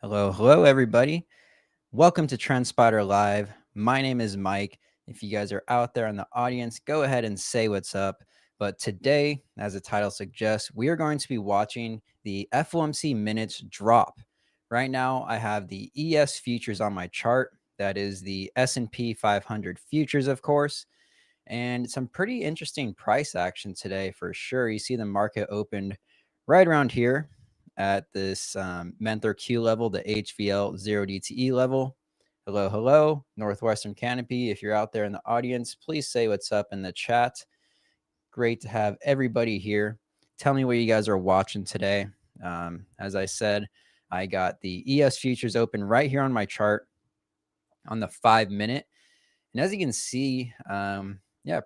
Hello, everybody. Welcome to TrendSpider Live. My name is Mike. If you guys are out there in the audience, go ahead and say what's up. But today, as the title suggests, we are going to be watching the FOMC Minutes drop. Right now, I have the ES futures on my chart. That is the S&P 500 futures, of course. And some pretty interesting price action today for sure. You see the market opened right around here at this Menther Q level, the HVL 0DTE level. Hello, Northwestern Canopy. If you're out there in the audience, please say what's up in the chat. Great to have everybody here. Tell me what you guys are watching today. As I said, I got the ES futures open right here on my chart on the 5-minute. And as you can see,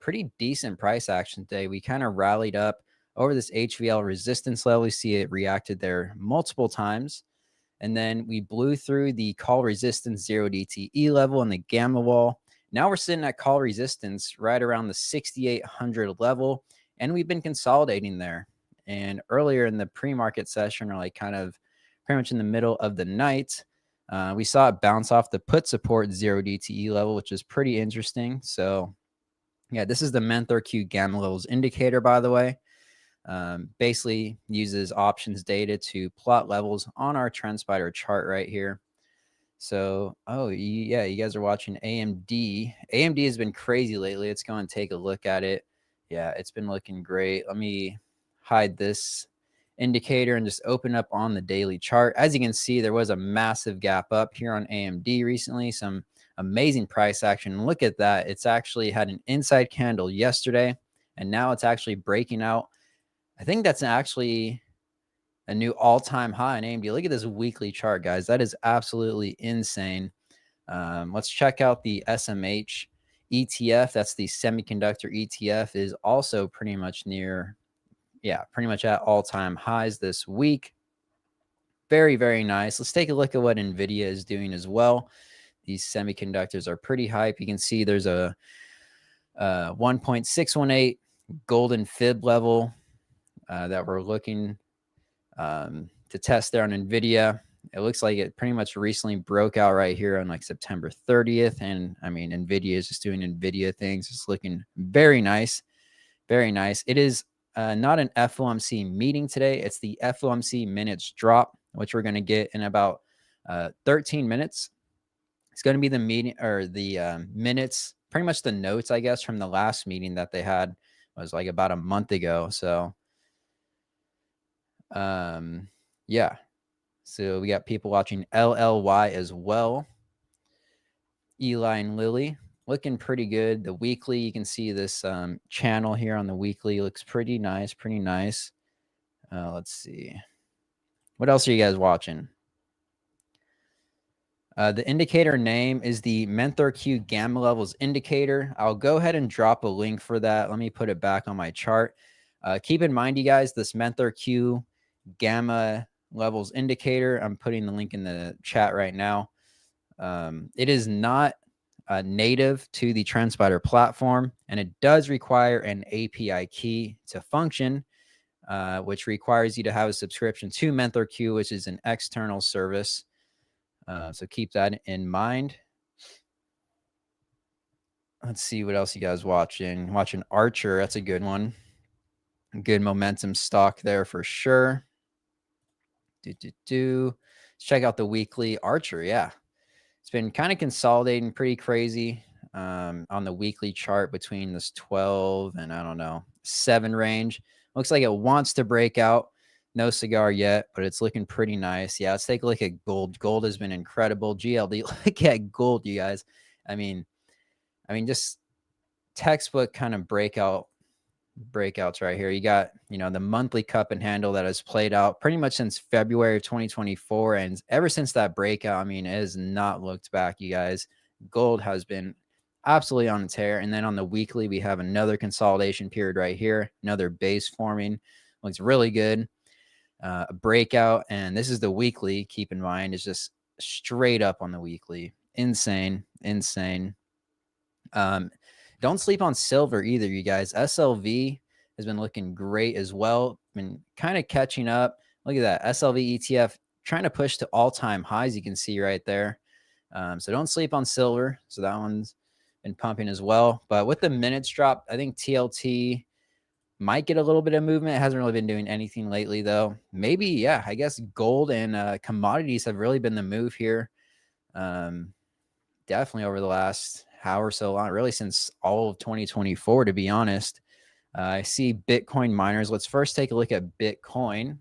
pretty decent price action today. We kind of rallied up over this HVL resistance level. You see it reacted there multiple times. And then we blew through the call resistance 0DTE level and the gamma wall. Now we're sitting at call resistance right around the 6,800 level. And we've been consolidating there. And earlier in the pre-market session, or like kind of pretty much in the middle of the night, we saw it bounce off the put support 0DTE level, which is pretty interesting. So yeah, this is the Menther Q gamma levels indicator, by the way. Basically uses options data to plot levels on our TrendSpider chart right here. So, yeah, you guys are watching AMD. AMD has been crazy lately. Let's go and take a look at it. Yeah, it's been looking great. Let me hide this indicator and just open up on the daily chart. As you can see, there was a massive gap up here on AMD recently. Some amazing price action. Look at that. It's actually had an inside candle yesterday, and now it's actually breaking out. I think that's actually a new all-time high in AMD. Look at this weekly chart, guys. That is absolutely insane. Let's check out the SMH ETF. That's the semiconductor ETF. Is also pretty much at all-time highs this week. Very, very nice. Let's take a look at what NVIDIA is doing as well. These semiconductors are pretty hype. You can see there's a 1.618 golden fib level that we're looking to test there on NVIDIA. It looks like it pretty much recently broke out right here on like September 30th. And I mean, NVIDIA is just doing NVIDIA things. It's looking very nice. Very nice. It is not an FOMC meeting today. It's the FOMC minutes drop, which we're going to get in about 13 minutes. It's going to be the meeting or the minutes, pretty much the notes, I guess, from the last meeting that they had. Was like about a month ago. So, yeah. So we got people watching LLY as well. Eli and Lily looking pretty good. The weekly, you can see this channel here on the weekly looks pretty nice, let's see. What else are you guys watching? The indicator name is the Menther Q gamma levels indicator. I'll go ahead and drop a link for that. Let me put it back on my chart. Keep in mind, you guys, this Menther Q gamma levels indicator, I'm putting the link in the chat right now. It is not native to the TrendSpider platform, and it does require an API key to function, which requires you to have a subscription to Menther Q, which is an external service. So keep that in mind. Let's see what else you guys watching. Watching Archer, that's a good one. Good momentum stock there for sure. Let's check out the weekly Archer. Yeah, it's been kind of consolidating pretty crazy on the weekly chart between this 12 and I don't know 7 range. Looks like it wants to break out. No cigar yet, but it's looking pretty nice. Yeah, let's take a look at gold. Gold has been incredible. GLD, look at gold, you guys. I mean, just textbook kind of breakouts right here. You got, the monthly cup and handle that has played out pretty much since February of 2024. And ever since that breakout, I mean, it has not looked back, you guys. Gold has been absolutely on a tear. And then on the weekly, we have another consolidation period right here. Another base forming. Looks really good. A breakout, and this is the weekly. Keep in mind, it's just straight up on the weekly. Insane. Don't sleep on silver either, you guys. SLV has been looking great as well. Been kind of catching up. Look at that. SLV ETF trying to push to all-time highs. You can see right there. So don't sleep on silver. So that one's been pumping as well. But with the minutes drop, I think TLT might get a little bit of movement. It hasn't really been doing anything lately, though. Maybe, yeah, I guess gold and commodities have really been the move here. Definitely over the last hour or so long, really since all of 2024, to be honest. I see Bitcoin miners. Let's first take a look at Bitcoin.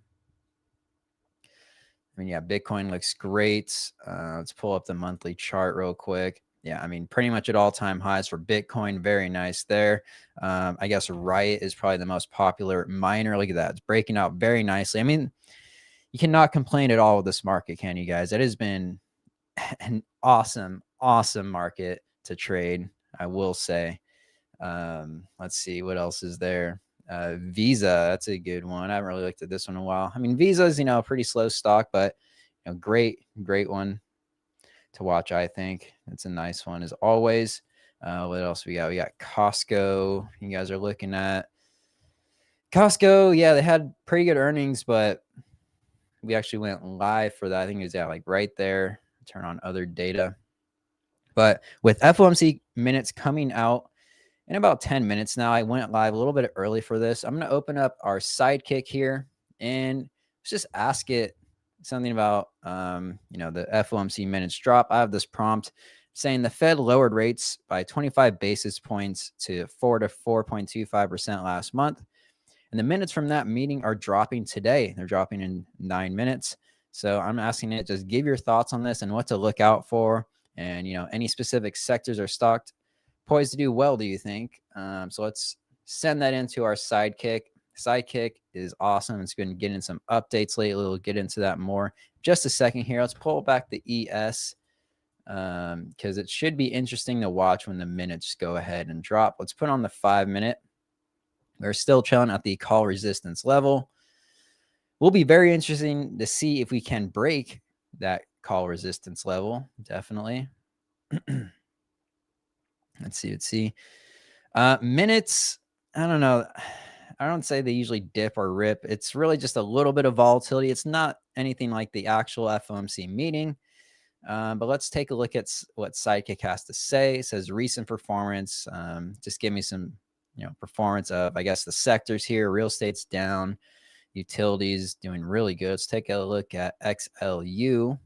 I mean, yeah, Bitcoin looks great. Let's pull up the monthly chart real quick. Yeah, I mean, pretty much at all-time highs for Bitcoin. Very nice there. I guess Riot is probably the most popular miner. Look at that. It's breaking out very nicely. I mean, you cannot complain at all with this market, can you guys? It has been an awesome market to trade, I will say. Let's see what else is there. Visa, that's a good one. I haven't really looked at this one in a while. I mean, Visa is, a pretty slow stock, but great one to watch. I think it's a nice one as always. What else we got? We got Costco. You guys are looking at Costco. Yeah, they had pretty good earnings, but we actually went live for that. I think it was like right there. Turn on other data. But with FOMC minutes coming out in about 10 minutes now, I went live a little bit early for this. I'm going to open up our sidekick here and let's just ask it something about, the FOMC minutes drop. I have this prompt saying the Fed lowered rates by 25 basis points to 4 to 4.25% last month. And the minutes from that meeting are dropping today. They're dropping in 9 minutes. So I'm asking it, just give your thoughts on this and what to look out for. And, any specific sectors are stocked poised to do well, do you think? So let's send that into our sidekick. Sidekick is awesome. It's been getting some updates lately. We'll get into that more just a second here. Let's pull back the ES because it should be interesting to watch when the minutes go ahead and drop. Let's put on the 5-minute. We're still chilling at the call resistance level. Will be very interesting to see if we can break that call resistance level. Definitely. Let's see. Minutes, I don't know. I don't say they usually dip or rip. It's really just a little bit of volatility. It's not anything like the actual FOMC meeting. But let's take a look at what Sidekick has to say. It says recent performance. Just give me some, performance of, I guess, the sectors here. Real estate's down. Utilities doing really good. Let's take a look at XLU.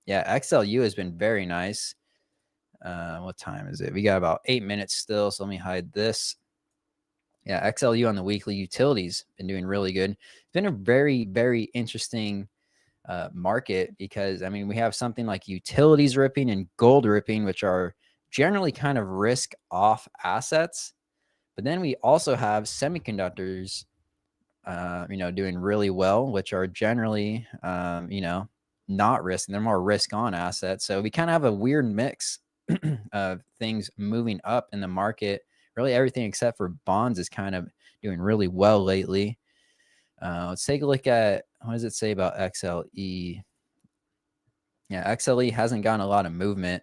Yeah, XLU has been very nice. What time is it? We got about 8 minutes still. So let me hide this. Yeah, XLU on the weekly. Utilities been doing really good. It's been a very, very interesting market because, I mean, we have something like utilities ripping and gold ripping, which are generally kind of risk off assets. But then we also have semiconductors, doing really well, which are generally, not risk, and they're more risk on assets. So we kind of have a weird mix of things moving up in the market. Really everything except for bonds is kind of doing really well lately. Let's take a look at, what does it say about XLE? Yeah, XLE hasn't gotten a lot of movement,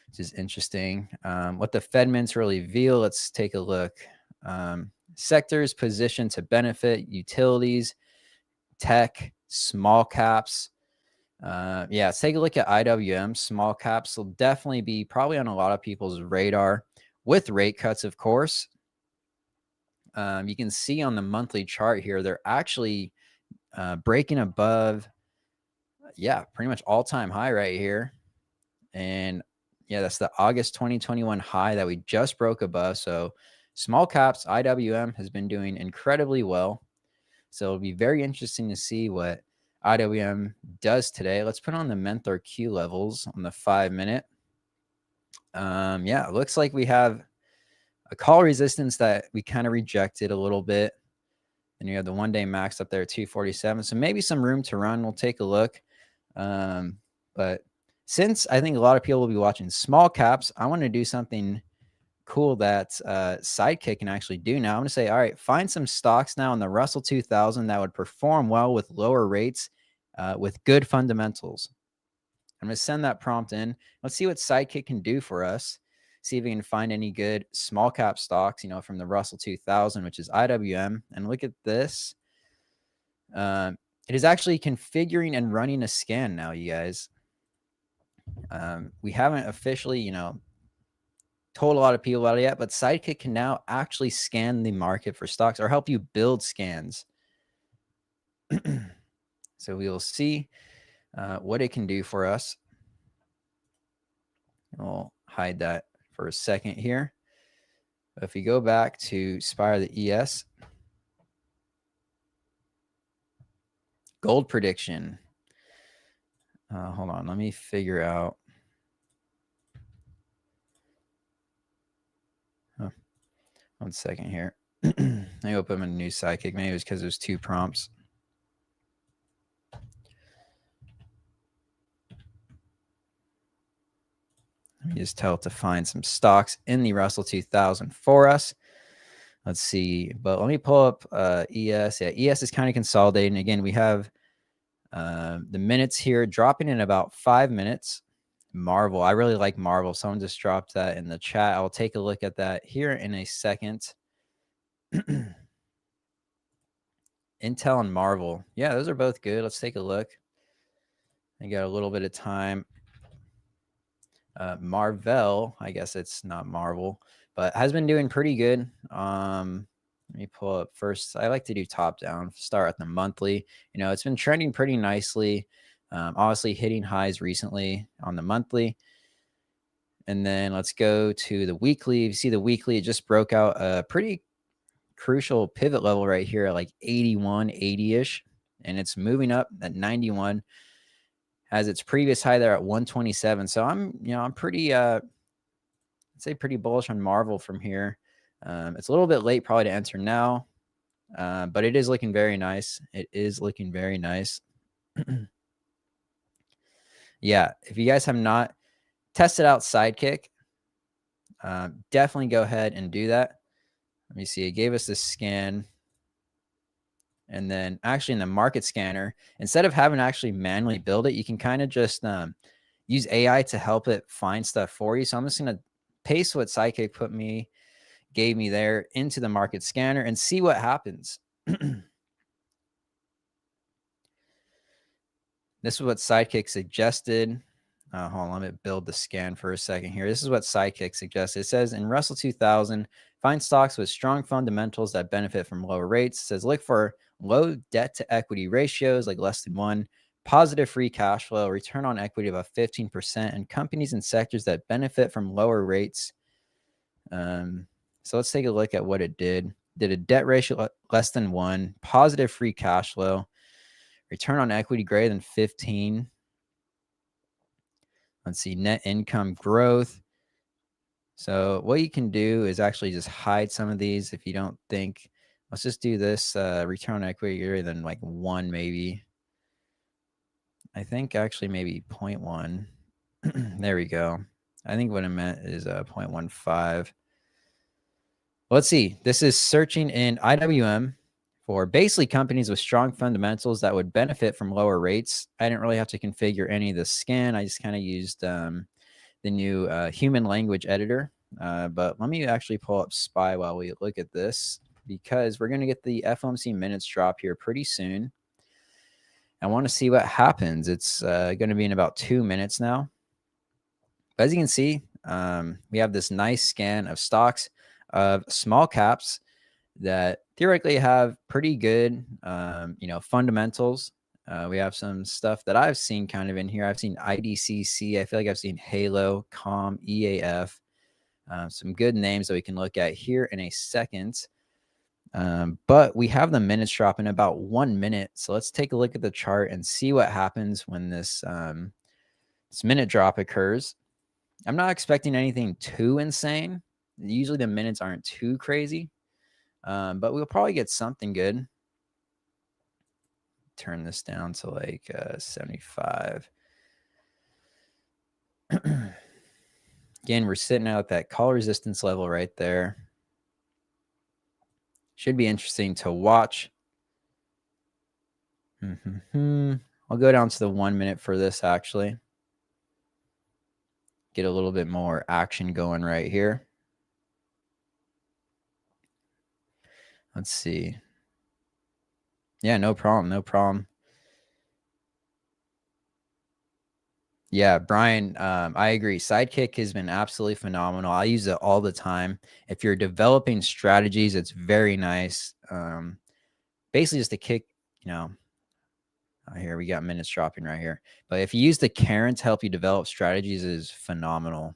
which is interesting. What the Fed minutes really reveal, let's take a look. Sectors positioned to benefit: utilities, tech, small caps. Let's take a look at IWM. Small caps will definitely be probably on a lot of people's radar with rate cuts, of course. You can see on the monthly chart here, they're actually breaking above, pretty much all-time high right here. And yeah, that's the August 2021 high that we just broke above. So small caps, IWM has been doing incredibly well. So it'll be very interesting to see what IWM does today. Let's put on the Mentor Q levels on the 5-minute. It looks like we have a call resistance that we kind of rejected a little bit. And you have the 1-day max up there at 247. So maybe some room to run. We'll take a look. But since I think a lot of people will be watching small caps, I want to do something cool that Sidekick can actually do now. I'm going to say, all right, find some stocks now in the Russell 2000 that would perform well with lower rates with good fundamentals. I'm going to send that prompt in. Let's see what Sidekick can do for us. See if we can find any good small cap stocks, from the Russell 2000, which is IWM. And look at this. it is actually configuring and running a scan now, you guys. We haven't officially, told a lot of people about it yet, but Sidekick can now actually scan the market for stocks or help you build scans. So we will see what it can do for us. I'll hide that for a second here. If you go back to Spire the ES, gold prediction. Hold on, let me figure out. Oh, 1 second here. I open a new Sidekick. Maybe it was because there's 2 prompts. Let me just tell it to find some stocks in the Russell 2000 for us. Let's see, but let me pull up ES. Yeah, ES is kind of consolidating. Again, we have the minutes here dropping in about 5 minutes. Marvel, I really like Marvel. Someone just dropped that in the chat. I'll take a look at that here in a second. Intel and Marvel. Yeah, those are both good. Let's take a look. I got a little bit of time. Marvel, I guess it's not Marvel, but has been doing pretty good. Let me pull up first. I like to do top down, start at the monthly. It's been trending pretty nicely. Obviously hitting highs recently on the monthly. And then let's go to the weekly. You see the weekly, it just broke out a pretty crucial pivot level right here at like 81, 80-ish. And it's moving up at 91. Has its previous high there at 127. So I'm pretty I'd say pretty bullish on Marvel from here. It's a little bit late probably to enter now, but it is looking very nice. It is looking very nice. Yeah, if you guys have not tested out Sidekick, definitely go ahead and do that. Let me see. It gave us this scan. And then actually in the market scanner, instead of having to actually manually build it, you can kind of just use AI to help it find stuff for you. So I'm just going to paste what Sidekick gave me there into the market scanner and see what happens. This is what Sidekick suggested. Hold on, let me build the scan for a second here. This is what Sidekick suggested. It says in Russell 2000, find stocks with strong fundamentals that benefit from lower rates. It says look for low debt to equity ratios, like less than 1, positive free cash flow, return on equity of about 15%, and companies and sectors that benefit from lower rates. So let's take a look at what it did. Did a debt ratio less than 1, positive free cash flow, return on equity greater than 15. Let's see, net income growth. So what you can do is actually just hide some of these if you don't think. Let's just do this return on equity greater than like 1 maybe. I think actually maybe 0.1. There we go. I think what I meant is 0.15. Let's see. This is searching in IWM for basically companies with strong fundamentals that would benefit from lower rates. I didn't really have to configure any of the scan. I just kind of used the new human language editor. But let me actually pull up SPY while we look at this, because we're going to get the FOMC minutes drop here pretty soon. I want to see what happens. It's going to be in about 2 minutes now. But as you can see, we have this nice scan of stocks of small caps that theoretically have pretty good, fundamentals. We have some stuff that I've seen kind of in here. I've seen IDCC. I feel like I've seen Halo, COM, EAF. Some good names that we can look at here in a second. But we have the minutes drop in about 1 minute. So let's take a look at the chart and see what happens when this minute drop occurs. I'm not expecting anything too insane. Usually the minutes aren't too crazy, but we'll probably get something good. Turn this down to like 75. Again, we're sitting out at that call resistance level right there. Should be interesting to watch. I'll go down to the 1 minute for this actually. Get a little bit more action going right here. Let's see. Yeah, no problem. Yeah, Brian, I agree. Sidekick has been absolutely phenomenal. I use it all the time. If you're developing strategies, it's very nice. Basically, just to kick, here we got minutes dropping right here. But if you use the Karen to help you develop strategies, is phenomenal.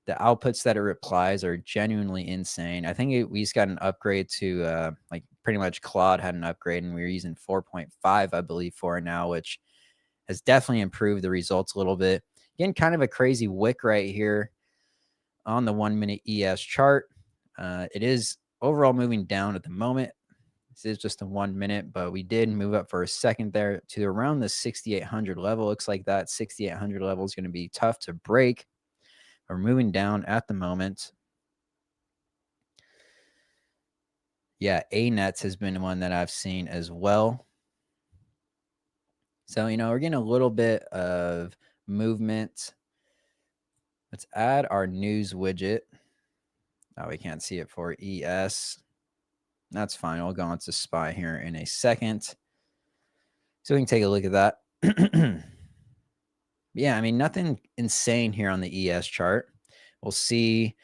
The outputs that it replies are genuinely insane. I think we just got an upgrade to like pretty much Claude had an upgrade, and we were using 4.5, I believe, for it now, which has definitely improved the results a little bit. Again, kind of a crazy wick right here on the 1 minute ES chart. It is overall moving down at the moment. This is just a 1 minute, but we did move up for a second there to around the 6,800 level. Looks like that 6,800 level is going to be tough to break. We're moving down at the moment. Yeah, A-Nets has been one that I've seen as well. So, we're getting a little bit of movement. Let's add our news widget. Oh, we can't see it for ES. That's fine. We'll go into SPY here in a second. So we can take a look at that. Yeah, I mean, nothing insane here on the ES chart. We'll see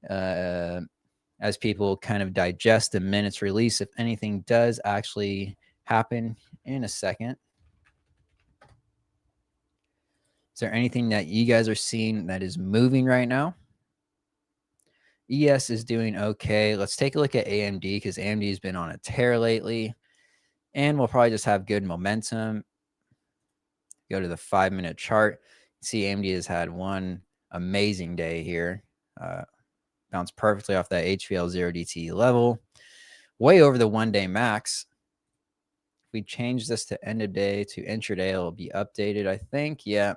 as people kind of digest the minutes release if anything does actually happen in a second. Is there anything that you guys are seeing that is moving right now? ES is doing okay. Let's take a look at AMD because AMD has been on a tear lately, and we'll probably just have good momentum. Go to the 5-minute chart. See, AMD has had one amazing day here. Bounced perfectly off that HVL 0DTE level, way over the 1-day max. If we change this to end of day to intraday, it'll be updated, I think. Yeah.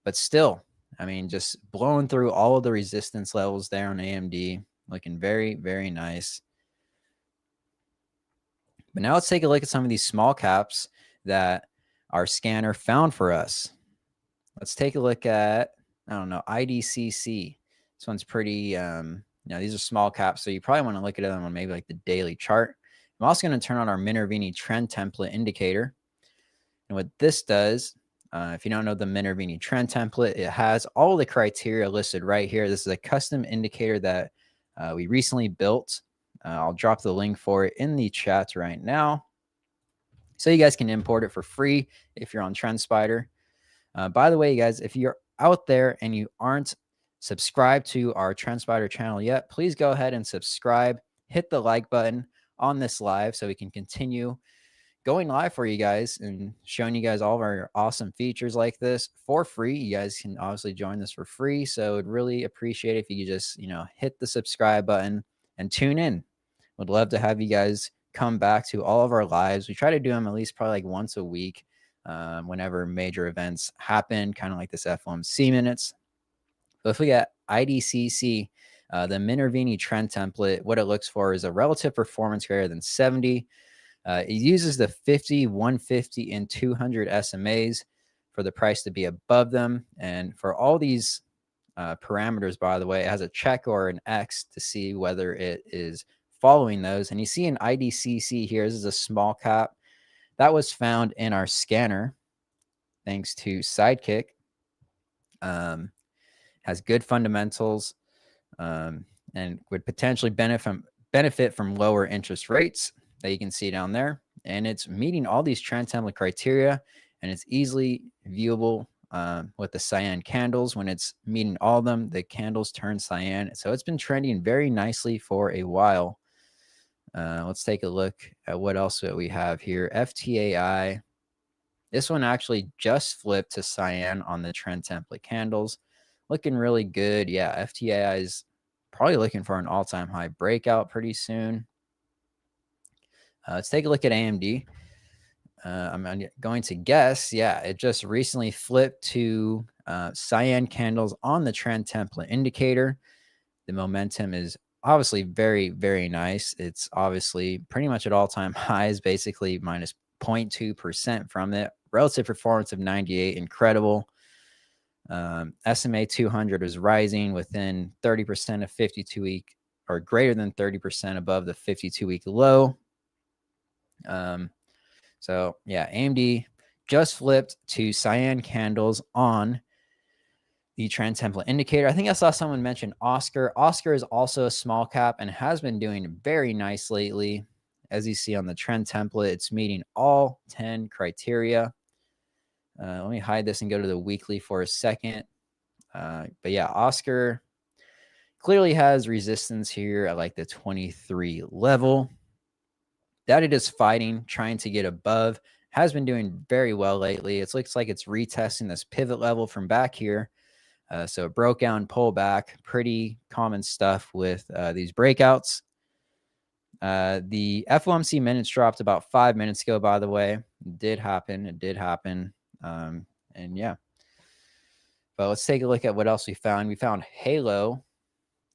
But still, I mean, just blowing through all of the resistance levels there on AMD. Looking very, very nice. But now let's take a look at some of these small caps that our scanner found for us. Let's take a look at, I don't know, IDCC. This one's pretty, these are small caps, so you probably want to look at them on maybe like the daily chart. I'm also going to turn on our Minervini trend template indicator. And what this does, if you don't know the Minervini trend template, it has all the criteria listed right here. This is a custom indicator that we recently built. I'll drop the link for it in the chat right now, so you guys can import it for free if you're on TrendSpider. By the way, you guys, if you're out there and you aren't subscribed to our TrendSpider channel yet, please go ahead and subscribe. Hit the like button on this live so we can continue going live for you guys and showing you guys all of our awesome features like this for free. You guys can obviously join this for free. So I'd really appreciate it if you could just, hit the subscribe button and tune in. Would love to have you guys come back to all of our lives. We try to do them at least probably like once a week whenever major events happen, kind of like this FOMC Minutes. But if we got IDCC, the Minervini trend template, what it looks for is a relative performance greater than 70. It uses the 50, 150, and 200 SMAs for the price to be above them. And for all these parameters, by the way, it has a check or an X to see whether it is following those. And you see an IDCC here. This is a small cap that was found in our scanner thanks to Sidekick. Has good fundamentals and would potentially benefit from lower interest rates that you can see down there. And it's meeting all these trend template criteria, and it's easily viewable with the cyan candles. When it's meeting all of them, the candles turn cyan. So it's been trending very nicely for a while. Let's take a look at what else that we have here. FTAI. This one actually just flipped to cyan on the trend template candles. Looking really good. Yeah, FTAI is probably looking for an all-time high breakout pretty soon. Let's take a look at AMD. I'm going to guess, yeah, it just recently flipped to cyan candles on the trend template indicator. The momentum is obviously very, very nice. It's obviously pretty much at all-time highs, basically minus 0.2% from it. Relative performance of 98, incredible. SMA 200 is rising within 30% of 52-week or greater than 30% above the 52-week low. So yeah, AMD just flipped to cyan candles on the trend template indicator. I think I saw someone mention Oscar. Oscar is also a small cap and has been doing very nice lately. As you see on the trend template, it's meeting all 10 criteria. Let me hide this and go to the weekly for a second. But yeah, Oscar clearly has resistance here at like the 23 level that it is fighting, trying to get above. Has been doing very well lately. It looks like it's retesting this pivot level from back here. So it broke down, pull back. Pretty common stuff with these breakouts. The FOMC minutes dropped about 5 minutes ago, by the way. It did happen. And yeah. But let's take a look at what else we found. We found Halo.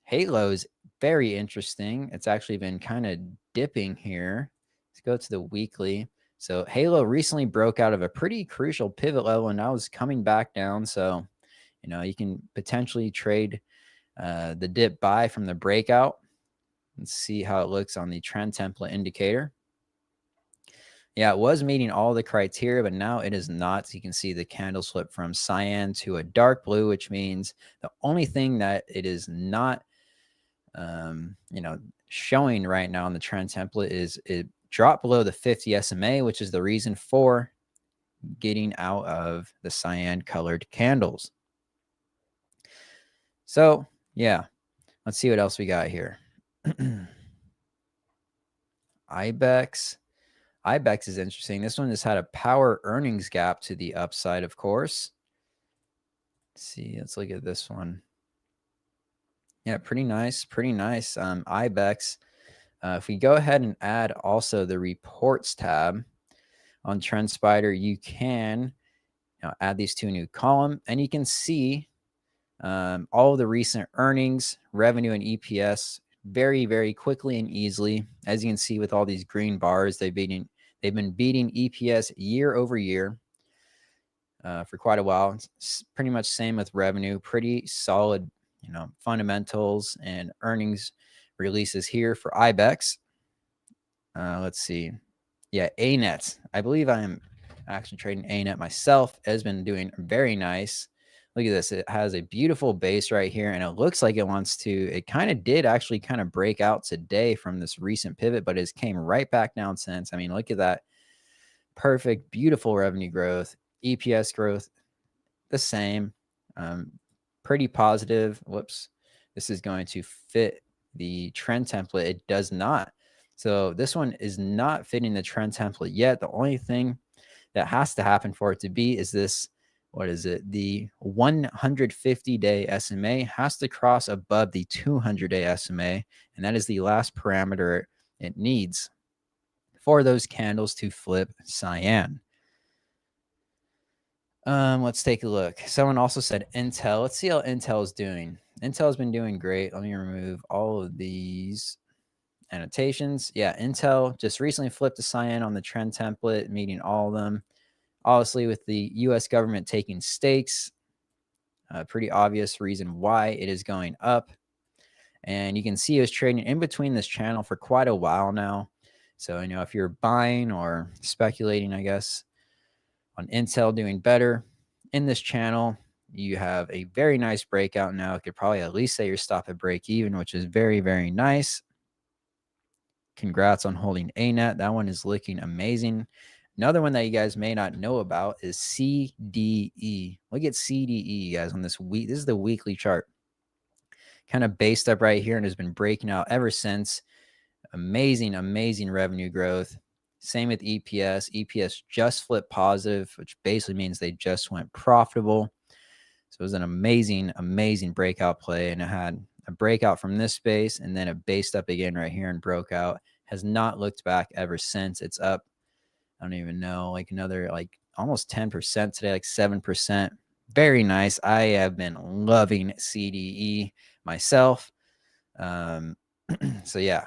Halo is very interesting. It's actually been kind of dipping here. Let's go to the weekly. So Halo recently broke out of a pretty crucial pivot level and now is coming back down. So, you can potentially trade the dip buy from the breakout. Let's see how it looks on the trend template indicator. Yeah, it was meeting all the criteria, but now it is not. So you can see the candles flip from cyan to a dark blue, which means the only thing that it is not showing right now on the trend template is it dropped below the 50 SMA, which is the reason for getting out of the cyan colored candles. So yeah, let's see what else we got here. IBEX is interesting. This one has had a power earnings gap to the upside, of course. Let's look at this one. Yeah, pretty nice. IBEX. If we go ahead and add also the reports tab on TrendSpider, you can add these to a new column, and you can see all of the recent earnings, revenue, and EPS very, very quickly and easily. As you can see with all these green bars, they've been beating EPS year over year for quite a while. It's pretty much same with revenue. Pretty solid, fundamentals and earnings releases here for IBEX. Let's see. Yeah, ANET. I believe I am actually trading ANET myself. It has been doing very nice. Look at this. It has a beautiful base right here, and it looks like it kind of did actually kind of break out today from this recent pivot, but it came right back down since. I mean, look at that. Perfect, beautiful revenue growth, EPS growth, the same. Pretty positive. Whoops. This is going to fit the trend template. It does not. So this one is not fitting the trend template yet. The only thing that has to happen for it to be is this, what is it? The 150-day SMA has to cross above the 200-day SMA, and that is the last parameter it needs for those candles to flip cyan. Let's take a look. Someone also said Intel. Let's see how Intel is doing. Intel has been doing great. Let me remove all of these annotations. Yeah, Intel just recently flipped to cyan on the trend template, meeting all of them. Obviously, with the U.S. government taking stakes, a pretty obvious reason why it is going up. And you can see it was trading in between this channel for quite a while now. So, if you're buying or speculating, I guess, on Intel doing better in this channel, you have a very nice breakout now. I could probably at least say your stop at break even, which is very, very nice. Congrats on holding ANET. That one is looking amazing. Another one that you guys may not know about is CDE. Look at CDE, guys, on this week. This is the weekly chart. Kind of based up right here and has been breaking out ever since. Amazing, amazing revenue growth. Same with EPS. EPS just flipped positive, which basically means they just went profitable. So it was an amazing, amazing breakout play. And it had a breakout from this space and then it based up again right here and broke out. Has not looked back ever since. It's up, I don't even know, like another almost 10% today, like 7%. Very nice. I have been loving CDE myself. So yeah,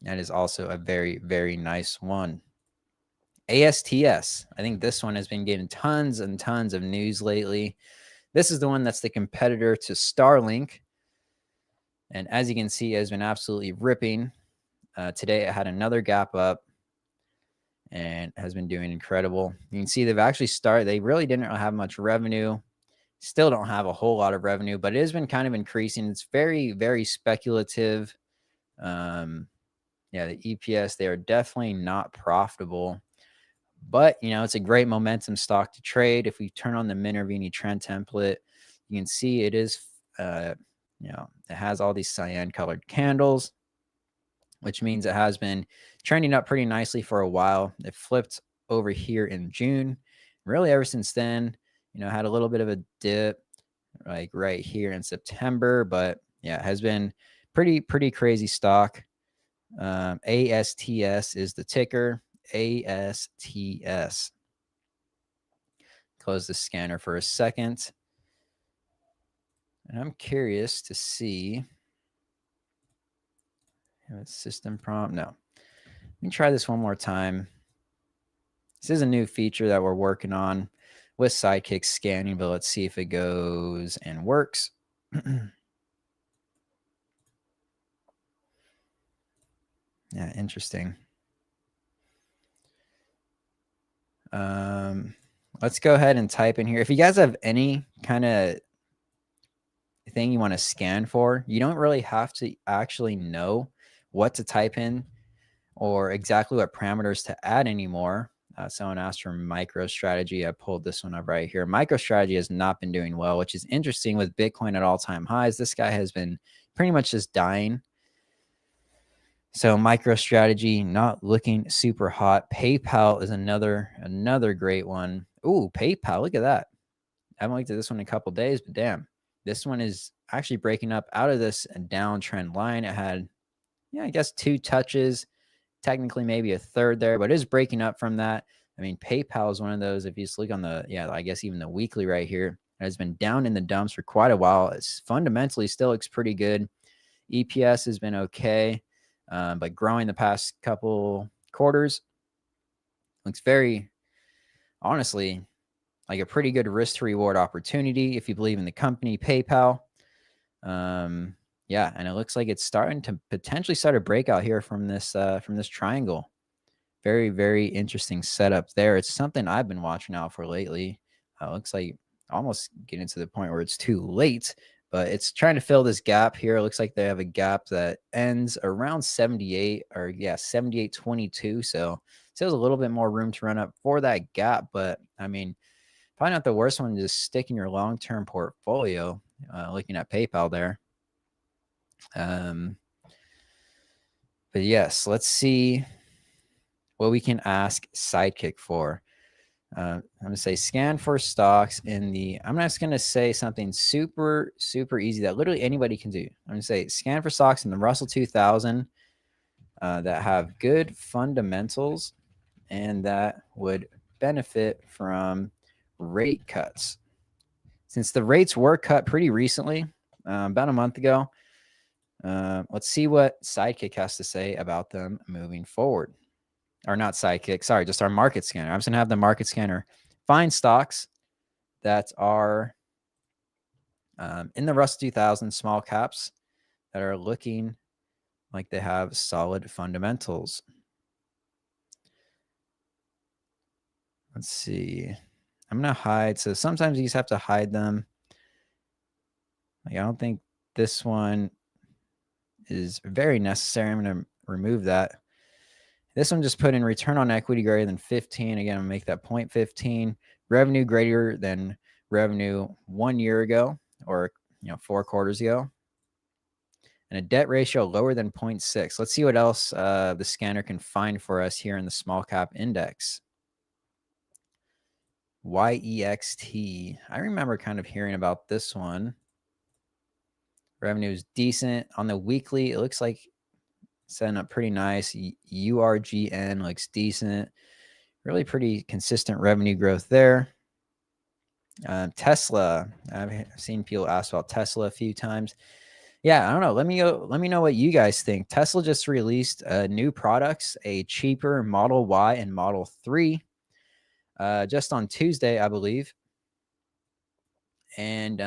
that is also a very, very nice one. ASTS. I think this one has been getting tons and tons of news lately. This is the one that's the competitor to Starlink. And as you can see, it has been absolutely ripping. Today, it had another gap up. and has been doing incredible. You can see they've actually started, they really didn't have much revenue. Still don't have a whole lot of revenue, but it has been kind of increasing. It's very, very speculative. Yeah, the EPS, they are definitely not profitable, but it's a great momentum stock to trade. If we turn on the Minervini trend template, you can see it is, it has all these cyan colored candles, which means it has been trending up pretty nicely for a while. It flipped over here in June. Really, ever since then, had a little bit of a dip, like right here in September, but yeah, it has been pretty crazy stock. ASTS is the ticker. ASTS. Close the scanner for a second. And I'm curious to see. System prompt. No. Let me try this one more time. This is a new feature that we're working on with Sidekick scanning, but let's see if it goes and works. Yeah, interesting. Let's go ahead and type in here. If you guys have any kind of thing you want to scan for, you don't really have to actually know what to type in or exactly what parameters to add anymore. Someone asked for MicroStrategy. I pulled this one up right here. MicroStrategy has not been doing well, which is interesting with Bitcoin at all-time highs. This guy has been pretty much just dying. So MicroStrategy not looking super hot. PayPal is another great one. Ooh, PayPal, look at that. I haven't looked at this one in a couple days, but damn, this one is actually breaking up out of this downtrend line. It had, I guess 2 touches, technically maybe a third there, but it is breaking up from that. I mean, PayPal is one of those, if you just look on the, I guess even the weekly right here, it has been down in the dumps for quite a while. It's fundamentally still looks pretty good. EPS has been okay, but growing the past couple quarters. Looks very, honestly, like a pretty good risk to reward opportunity if you believe in the company PayPal. Yeah, and it looks like it's starting to potentially start a breakout here from this triangle. Very, very interesting setup there. It's something I've been watching out for lately. Looks like almost getting to the point where it's too late, but it's trying to fill this gap here. It looks like they have a gap that ends around 78 or 78.22. So still has a little bit more room to run up for that gap. But I mean, probably not the worst one to just stick in your long-term portfolio, looking at PayPal there. But yes, let's see what we can ask Sidekick for. I'm going to say scan for stocks in the, I'm just going to say something super easy that literally anybody can do. I'm going to say scan for stocks in the Russell 2000 that have good fundamentals and that would benefit from rate cuts. Since the rates were cut pretty recently, about a month ago, let's see what Sidekick has to say about them moving forward. Or not Sidekick, sorry, just our market scanner. I'm just going to have the market scanner find stocks that are in the Russell 2000 small caps that are looking like they have solid fundamentals. Let's see. I'm going to hide. So sometimes you just have to hide them. Like, I don't think this one is very necessary. I'm going to remove that. This one just put in return on equity greater than 15. Again, I'm going to make that 0.15. Revenue greater than revenue 1 year ago or 4 quarters ago. And a debt ratio lower than 0.6. Let's see what else the scanner can find for us here in the small cap index. YEXT. I remember kind of hearing about this one. Revenue is decent. On the weekly, it looks like setting up pretty nice. URGN looks decent. Really pretty consistent revenue growth there. Tesla. I've seen people ask about Tesla a few times. Yeah, I don't know. Let me know what you guys think. Tesla just released new products, a cheaper Model Y and Model 3, just on Tuesday, I believe. And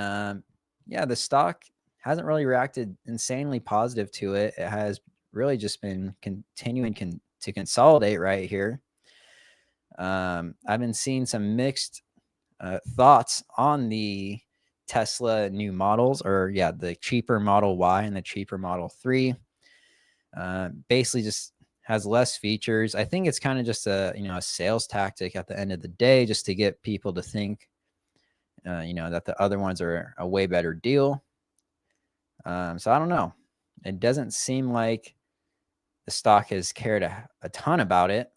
yeah, the stock hasn't really reacted insanely positive to it. It has really just been continuing to consolidate right here. I've been seeing some mixed thoughts on the Tesla new models, or the cheaper Model Y and the cheaper Model 3. Basically just has less features. I think it's kind of just a sales tactic at the end of the day, just to get people to think that the other ones are a way better deal. So I don't know. It doesn't seem like the stock has cared a ton about it.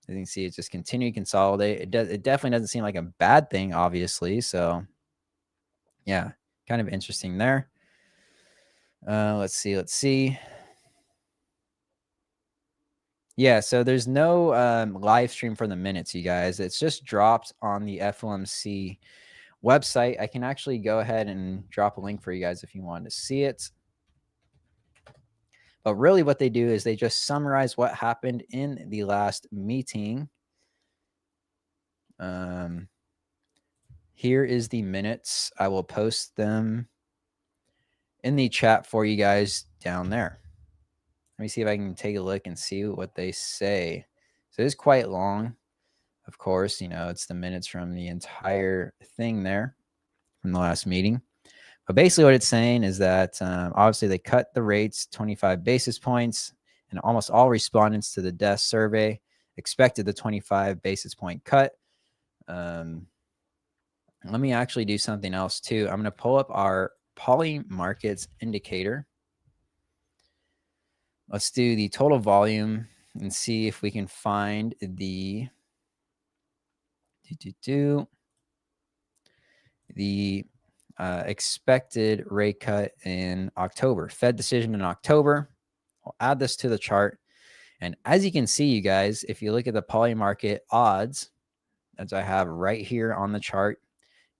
As you can see, it's just continuing to consolidate. It definitely doesn't seem like a bad thing, obviously. So yeah, kind of interesting there. Let's see. Yeah, so there's no live stream for the minutes, you guys. It's just dropped on the FOMC website. I can actually go ahead and drop a link for you guys if you wanted to see it. But really what they do is they just summarize what happened in the last meeting. Here is the minutes. I will post them in the chat for you guys down there. Let me see if I can take a look and see what they say. So it is quite long. Of course, it's the minutes from the entire thing there from the last meeting. But basically what it's saying is that obviously they cut the rates 25 basis points, and almost all respondents to the desk survey expected the 25 basis point cut. Let me actually do something else too. I'm going to pull up our Poly Markets indicator. Let's do the total volume and see if we can find the expected rate cut in October. Fed decision in October. I'll add this to the chart. And as you can see, you guys, if you look at the Poly Market odds, as I have right here on the chart,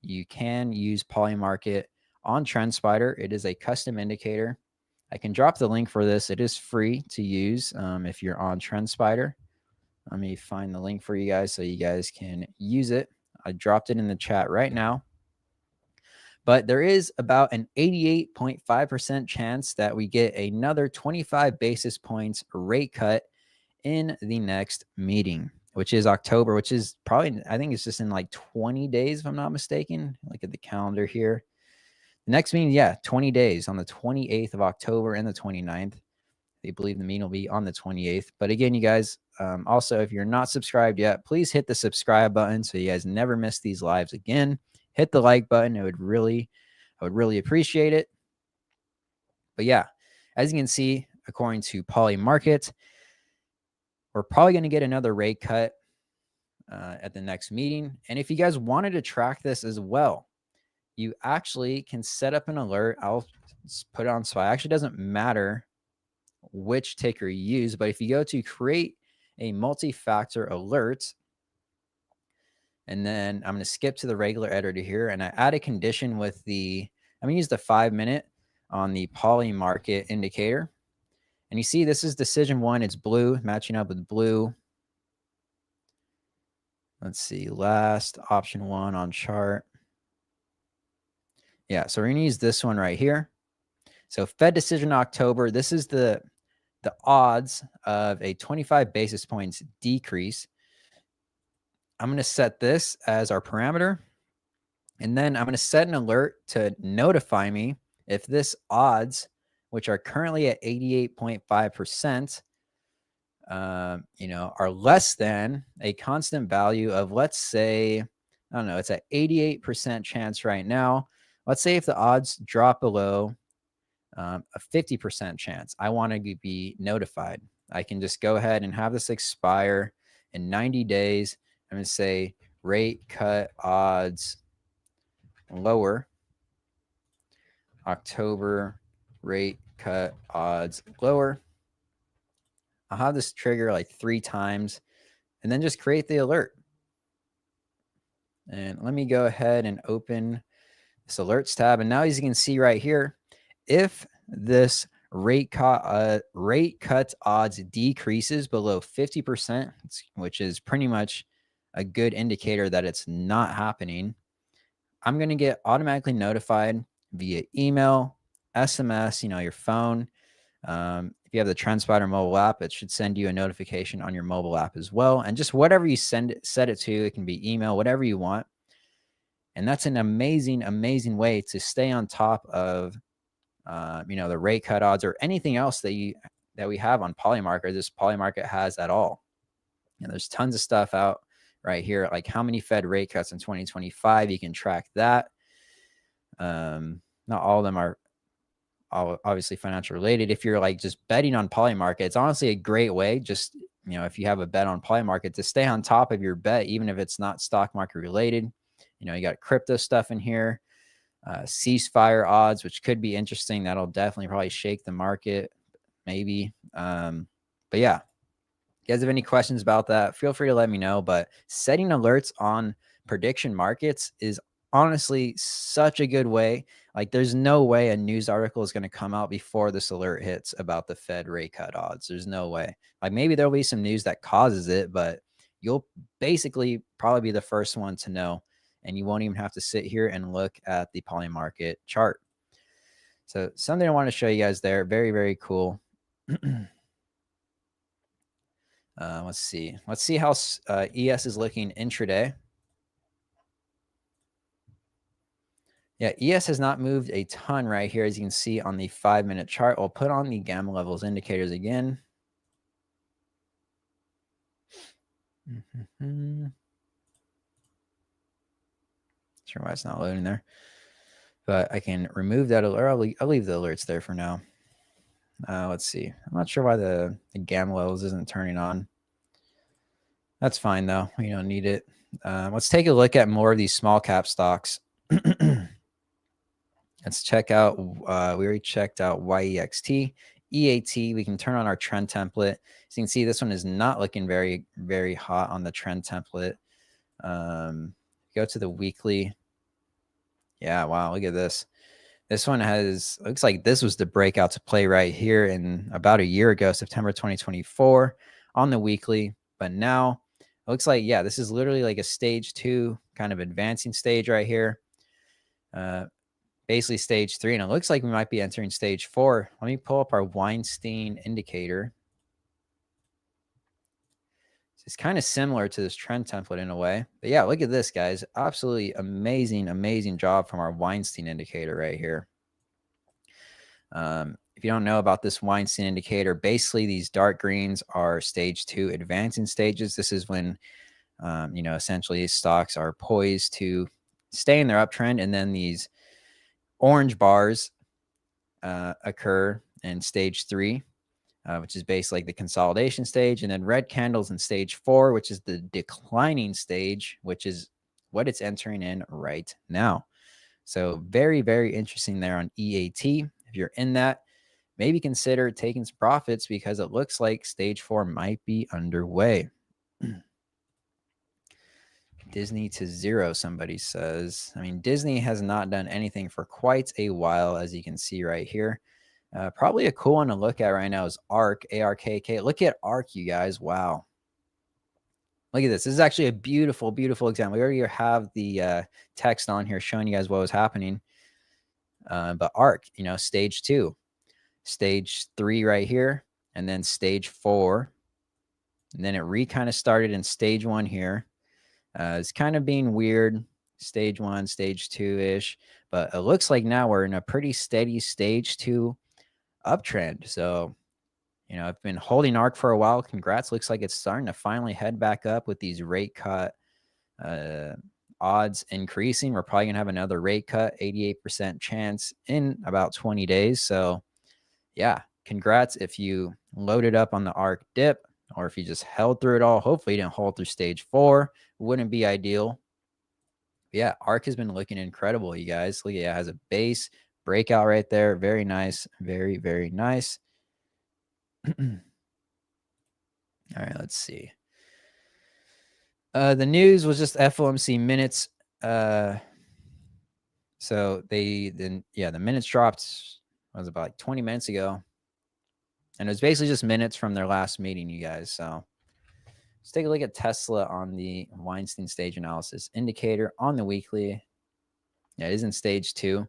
you can use Poly Market on TrendSpider. It is a custom indicator. I can drop the link for this. It is free to use if you're on TrendSpider. Let me find the link for you guys so you guys can use it. I dropped it in the chat right now. But there is about an 88.5% chance that we get another 25 basis points rate cut in the next meeting, which is October, which is probably, I think it's just in like 20 days, if I'm not mistaken. Look at the calendar here. The next meeting, 20 days on the 28th of October and the 29th. They believe the meeting will be on the 28th. But again, you guys, also, if you're not subscribed yet, please hit the subscribe button so you guys never miss these lives again. Hit the like button. I would really appreciate it. But yeah, as you can see, according to Poly Market, we're probably going to get another rate cut at the next meeting. And if you guys wanted to track this as well, you actually can set up an alert. I'll put it on SPY. Actually, doesn't matter which ticker you use, but if you go to create a multi-factor alert, and then I'm going to skip to the regular editor here, and I add a condition with I'm going to use the 5-minute on the Poly Market indicator. And you see this is decision 1. It's blue, matching up with blue. Let's see, last option 1 on chart. Yeah, so we're going to use this one right here. So Fed decision October, this is the odds of a 25 basis points decrease. I'm going to set this as our parameter. And then I'm going to set an alert to notify me if this odds, which are currently at 88.5%, are less than a constant value of, let's say, I don't know, it's at 88% chance right now. Let's say if the odds drop below a 50% chance, I want to be notified. I can just go ahead and have this expire in 90 days. I'm going to say rate cut odds lower. October rate cut odds lower. I'll have this trigger like 3 times and then just create the alert. And let me go ahead and open this alerts tab. And now, as you can see right here, if this rate cut odds decreases below 50%, which is pretty much a good indicator that it's not happening, I'm going to get automatically notified via email, SMS, your phone. If you have the TrendSpider mobile app, it should send you a notification on your mobile app as well. And just whatever you set it to, it can be email, whatever you want. And that's an amazing, amazing way to stay on top of, the rate cut odds or anything else that we have on Polymarket. This Polymarket has at all. And there's tons of stuff out right here, like how many Fed rate cuts in 2025. You can track that. Not all of them are obviously financial related. If you're like just betting on Polymarket, it's honestly a great way. Just, if you have a bet on Polymarket, to stay on top of your bet, even if it's not stock market related. You got crypto stuff in here, ceasefire odds, which could be interesting. That'll definitely probably shake the market, maybe. But yeah, you guys have any questions about that, feel free to let me know. But setting alerts on prediction markets is honestly such a good way. Like, there's no way a news article is going to come out before this alert hits about the Fed rate cut odds. There's no way. Like, maybe there'll be some news that causes it, but you'll basically probably be the first one to know, and you won't even have to sit here and look at the Polymarket chart. So something I want to show you guys there. Very, very cool. Let's see how ES is looking intraday. Yeah, ES has not moved a ton right here, as you can see on the 5-minute chart. I'll put on the gamma levels indicators again. Sure why it's not loading there, but I can remove that alert. I'll leave the alerts there for now. Let's see. I'm not sure why the gamma levels isn't turning on. That's fine though. We don't need it. Let's take a look at more of these small cap stocks. Let's check out, we already checked out YEXT. EAT, we can turn on our trend template. So you can see this one is not looking very, very hot on the trend template. Go to the weekly. Yeah, wow, look at this. This one looks like this was the breakout to play right here in about a year ago, September 2024 on the weekly. But now it looks like, yeah, this is literally like a stage 2 kind of advancing stage right here. Basically stage 3, and it looks like we might be entering stage 4. Let me pull up our Weinstein indicator. It's kind of similar to this trend template in a way. But yeah, look at this, guys. Absolutely amazing, amazing job from our Weinstein indicator right here. If you don't know about this Weinstein indicator, basically these dark greens are stage 2 advancing stages. This is when, essentially stocks are poised to stay in their uptrend, and then these orange bars occur in stage 3, which is basically like the consolidation stage, and then red candles in stage 4, which is the declining stage, which is what it's entering in right now. So very, very interesting there on EAT. If you're in that, maybe consider taking some profits, because it looks like stage 4 might be underway. Disney to 0, somebody says. I mean, Disney has not done anything for quite a while, as you can see right here. Probably a cool one to look at right now is ARK, ARKK. Look at ARK, you guys. Wow. Look at this. This is actually a beautiful, beautiful example. We already have the text on here showing you guys what was happening. But ARK, stage 2, stage 3 right here, and then stage 4. And then it kind of started in stage 1 here. It's kind of being weird, stage 1, stage 2-ish, but it looks like now we're in a pretty steady stage 2 uptrend. So, I've been holding ARK for a while. Congrats. Looks like it's starting to finally head back up with these rate cut odds increasing. We're probably going to have another rate cut, 88% chance in about 20 days. So, yeah, congrats if you loaded up on the ARK dip, or if you just held through it all. Hopefully you didn't hold through stage 4. Wouldn't be ideal. But yeah, ARK has been looking incredible, you guys. Look, it has a base breakout right there. Very nice. Very, very nice. All right, let's see. The news was just FOMC minutes. So the minutes dropped, was about like 20 minutes ago. And it was basically just minutes from their last meeting, you guys. So let's take a look at Tesla on the Weinstein stage analysis indicator on the weekly. Yeah, it is in stage 2.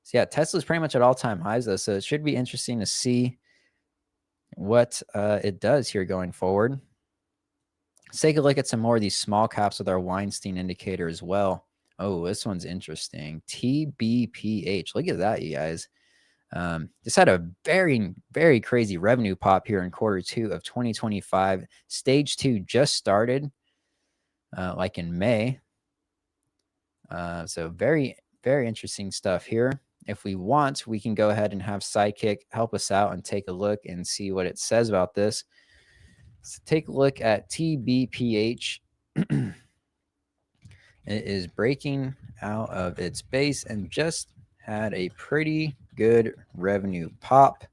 So yeah, Tesla's pretty much at all-time highs though. So it should be interesting to see what it does here going forward. Let's take a look at some more of these small caps with our Weinstein indicator as well. Oh, this one's interesting. TBPH. Look at that, you guys. Just had a very, very crazy revenue pop here in Q2 of 2025. Stage 2 just started, like in May. So very, very interesting stuff here. If we want, we can go ahead and have Sidekick help us out and take a look and see what it says about this. So take a look at TBPH. It is breaking out of its base and just had a pretty good revenue pop.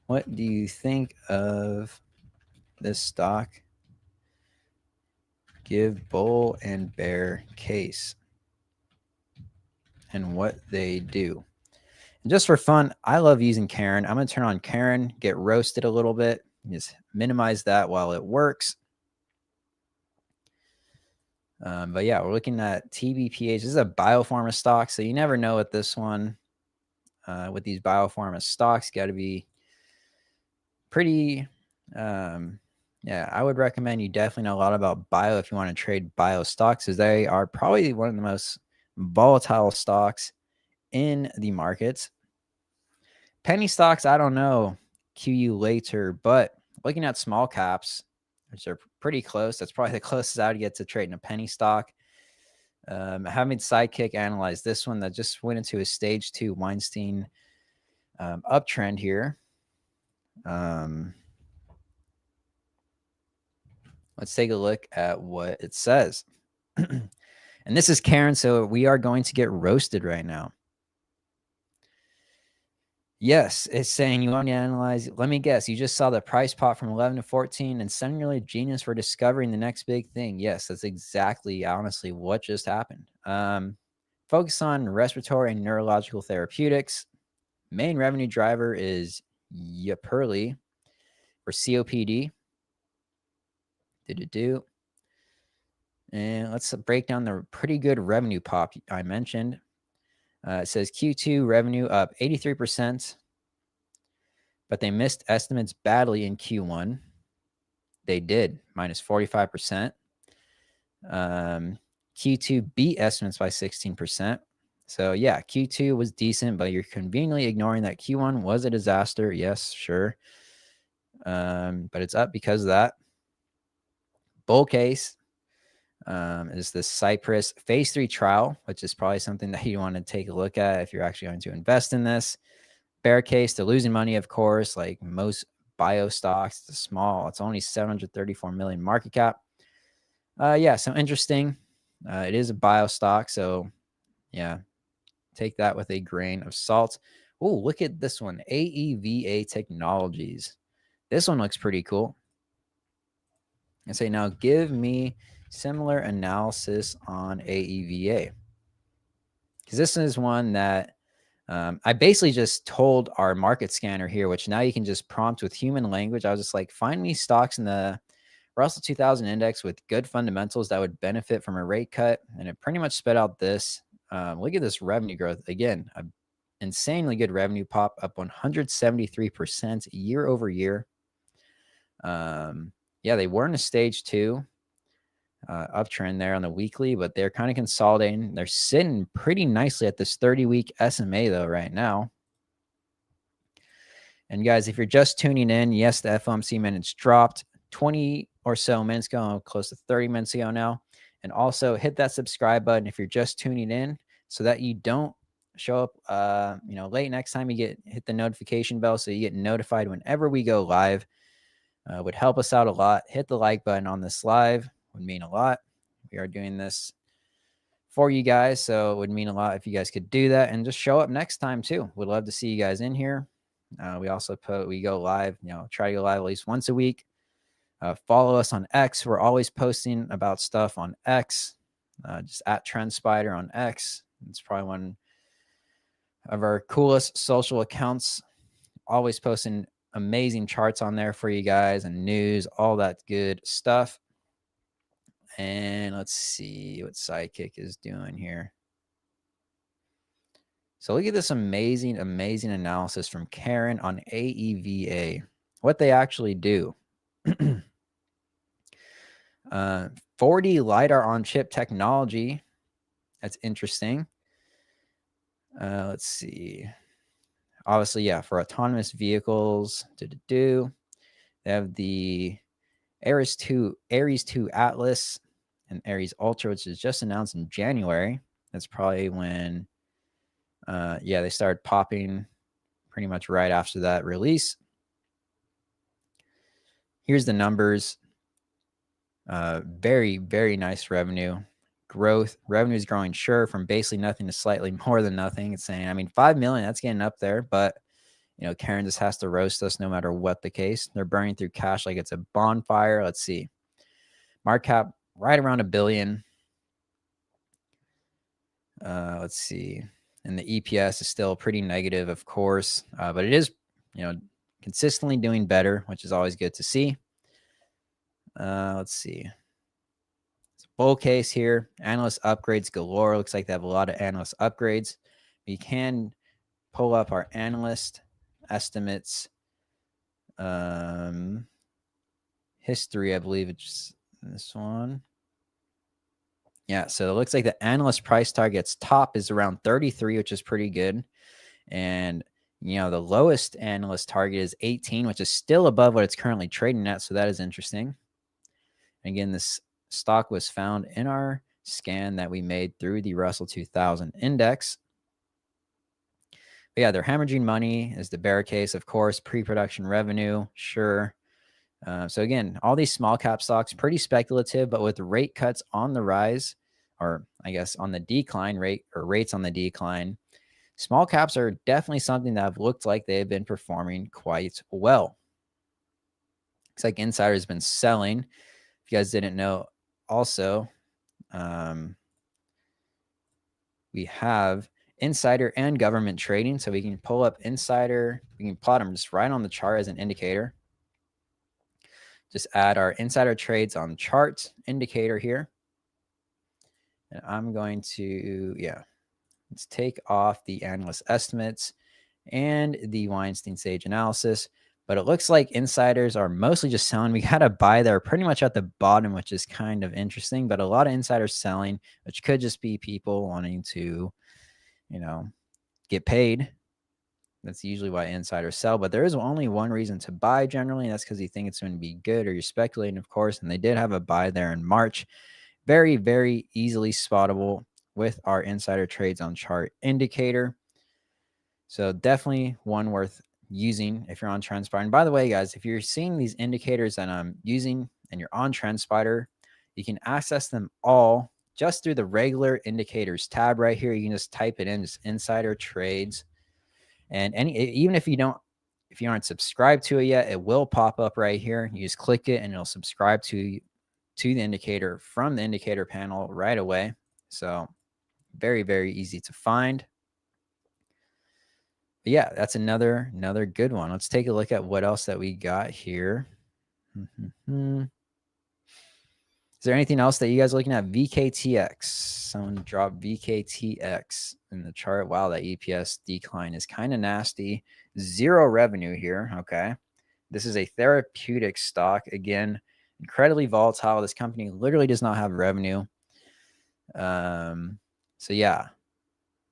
What do you think of this stock? Give bull and bear case and what they do. And just for fun, I love using Karen. I'm going to turn on Karen, get roasted a little bit, just minimize that while it works. But yeah, we're looking at TBPH. This is a biopharma stock, so you never know with this one. With these biopharma stocks, got to be pretty. Yeah, I would recommend you definitely know a lot about bio if you want to trade bio stocks, as they are probably one of the most volatile stocks in the markets. Penny stocks, I don't know. QU later, but looking at small caps, which are pretty close, that's probably the closest I would get to trading a penny stock. Having Sidekick analyze this one that just went into a stage 2 Weinstein uptrend here. Let's take a look at what it says. And this is Karen, so we are going to get roasted right now. Yes, it's saying you want to analyze. Let me guess. You just saw the price pop from 11 to 14 and suddenly you're a genius for discovering the next big thing. Yes, that's exactly, honestly, what just happened. Focus on respiratory and neurological therapeutics. Main revenue driver is Yaperli or COPD. And let's break down the pretty good revenue pop I mentioned. It says Q2 revenue up 83%, but they missed estimates badly in Q1. They did, minus 45%. Q2 beat estimates by 16%. So yeah, Q2 was decent, but you're conveniently ignoring that Q1 was a disaster. Yes, sure. But it's up because of that. Bull case is the Cypress phase 3 trial, which is probably something that you want to take a look at if you're actually going to invest in this. Bear case, they're losing money, of course, like most bio stocks. It's small. It's only 734 million market cap. Yeah, so interesting. It is a bio stock, so yeah, take that with a grain of salt. Oh, look at this one, AEVA Technologies. This one looks pretty cool. I say, now give me similar analysis on AEVA. Because this is one that I basically just told our market scanner here, which now you can just prompt with human language. I was just like, find me stocks in the Russell 2000 index with good fundamentals that would benefit from a rate cut. And it pretty much spit out this. Look at this revenue growth. Again, an insanely good revenue pop, up 173% year over year. Yeah, they were in a stage 2 uptrend there on the weekly, but they're kind of consolidating. They're sitting pretty nicely at this 30-week SMA though right now. And guys, if you're just tuning in, yes, the FOMC minutes dropped 20 or so minutes ago, close to 30 minutes ago now. And also hit that subscribe button if you're just tuning in, so that you don't show up late next time. You hit the notification bell so you get notified whenever we go live. Would help us out a lot. Hit the like button on this live, would mean a lot. We are doing this for you guys, so it would mean a lot if you guys could do that, and just show up next time too. Would love to see you guys in here. We also we go live, try to go live at least once a week. Follow us on X. We're always posting about stuff on X, just at TrendSpider on X. It's probably one of our coolest social accounts. Always posting amazing charts on there for you guys and news, all that good stuff. And let's see what Sidekick is doing here. So look at this amazing analysis from Karen on AEVA, what they actually do. 40 LiDAR on chip technology. That's interesting. Let's see. Obviously, yeah, for autonomous vehicles. They have the Ares 2 Atlas and Ares Ultra, which is just announced in January. That's probably when, they started popping pretty much right after that release. Here's the numbers. Very, very nice revenue growth. Revenue is growing, sure, from basically nothing to slightly more than nothing. It's saying, I mean, 5 million, that's getting up there, but Karen just has to roast us no matter what the case. They're burning through cash like it's a bonfire. Let's see. Market cap right around $1 billion. Let's see. And the EPS is still pretty negative, of course, but it is, consistently doing better, which is always good to see. Let's see. It's a bull case here. Analyst upgrades galore. Looks like they have a lot of analyst upgrades. We can pull up our analyst estimates history. I believe it's this one. Yeah, so it looks like the analyst price target's top is around 33, which is pretty good. And, the lowest analyst target is 18, which is still above what it's currently trading at. So that is interesting. Again, this stock was found in our scan that we made through the Russell 2000 index. But yeah, they're hemorrhaging money is the bear case, of course. Pre-production revenue, sure. So again, all these small cap stocks, pretty speculative, but with rate cuts on the rise, or I guess on the decline rate, or rates on the decline, small caps are definitely something that have looked like they've been performing quite well. Looks like insiders been selling. If you guys didn't know, also, we have insider and government trading. So we can pull up insider, we can plot them just right on the chart as an indicator. Just add our insider trades on chart indicator here. And I'm going to, let's take off the analyst estimates and the Weinstein Sage analysis. But it looks like insiders are mostly just selling. We got to buy there pretty much at the bottom, which is kind of interesting. But a lot of insiders selling, which could just be people wanting to, get paid. That's usually why insiders sell. But there is only one reason to buy generally, and that's because you think it's going to be good or you're speculating, of course. And they did have a buy there in March. Very, very easily spottable with our insider trades on chart indicator. So definitely one worth using if you're on TrendSpider. And by the way, guys, if you're seeing these indicators that I'm using and you're on TrendSpider, you can access them all just through the regular indicators tab right here. You can just type it in, just insider trades. And even if you aren't subscribed to it yet, it will pop up right here. You just click it and it'll subscribe to the indicator from the indicator panel right away. So very, very easy to find. But yeah, that's another good one. Let's take a look at what else that we got here. Is there anything else that you guys are looking at? VKTX. Someone dropped VKTX in the chart. Wow, that EPS decline is kind of nasty. Zero revenue here. Okay. This is a therapeutic stock. Again, incredibly volatile. This company literally does not have revenue. So yeah,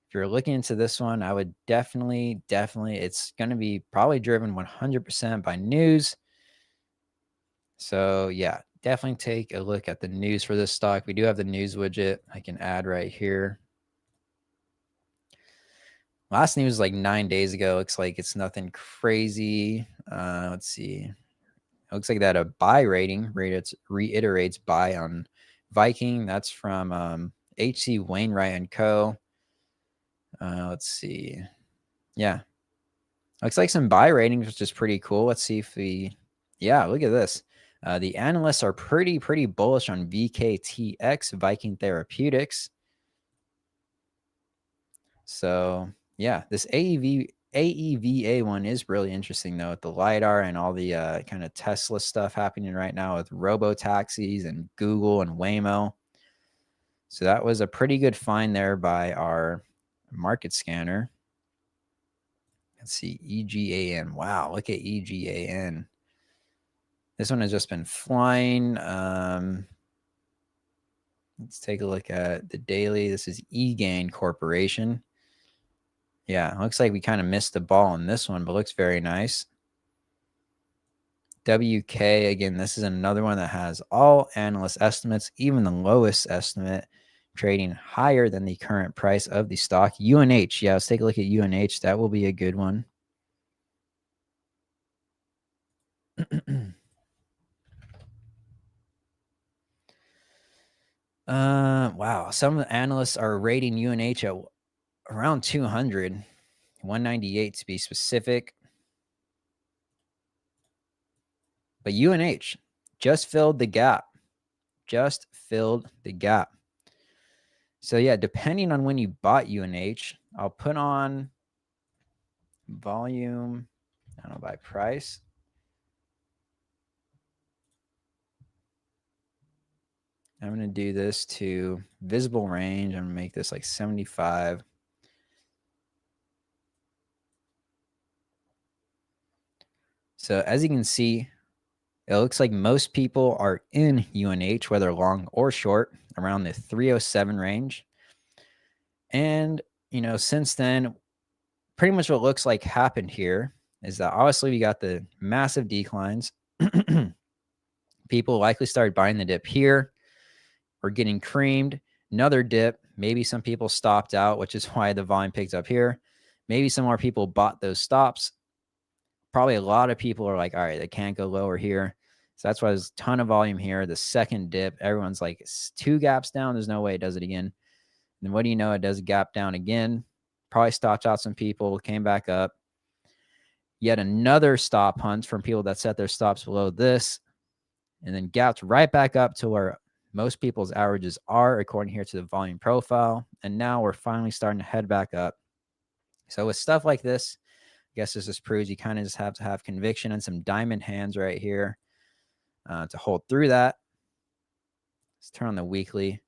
if you're looking into this one, I would definitely, it's going to be probably driven 100% by news. So yeah, definitely take a look at the news for this stock. We do have the news widget I can add right here. Last news was like 9 days ago. Looks like it's nothing crazy. Let's see. It looks like that a buy rating reiterates buy on Viking. That's from H.C. Wainwright and Co. Let's see. Yeah. Looks like some buy ratings, which is pretty cool. Let's see if look at this. The analysts are pretty bullish on VKTX, Viking Therapeutics. So yeah, this AEVA one is really interesting though, with the LiDAR and all the kind of Tesla stuff happening right now with robo-taxis and Google and Waymo. So that was a pretty good find there by our market scanner. Let's see, EGAN. Wow, look at EGAN. This one has just been flying. Let's take a look at the daily. This is EGAN Corporation. Yeah, looks like we kind of missed the ball on this one, but looks very nice. WK, again, this is another one that has all analyst estimates, even the lowest estimate, trading higher than the current price of the stock. UNH, yeah, let's take a look at UNH. That will be a good one. Wow, some of the analysts are rating UNH at around 200, 198 to be specific. But UNH just filled the gap. Just filled the gap. So yeah, depending on when you bought UNH, I'll put on volume, I don't know, by price. I'm going to do this to visible range. I'm going to make this like 75. So as you can see, it looks like most people are in UNH, whether long or short, around the 307 range. And, you know, since then, pretty much what looks like happened here is that obviously we got the massive declines. People likely started buying the dip here. We're getting creamed. Another dip. Maybe some people stopped out, which is why the volume picked up here. Maybe some more people bought those stops. Probably a lot of people are like, all right, they can't go lower here. So that's why there's a ton of volume here. The second dip, everyone's like, it's 2 gaps down. There's no way it does it again. And then what do you know? It does a gap down again. Probably stopped out some people, came back up. Yet another stop hunt from people that set their stops below this, and then gapped right back up to where most people's averages are, according here to the volume profile. And now we're finally starting to head back up. So with stuff like this, I guess this just proves you kind of just have to have conviction and some diamond hands right here to hold through that. Let's turn on the weekly.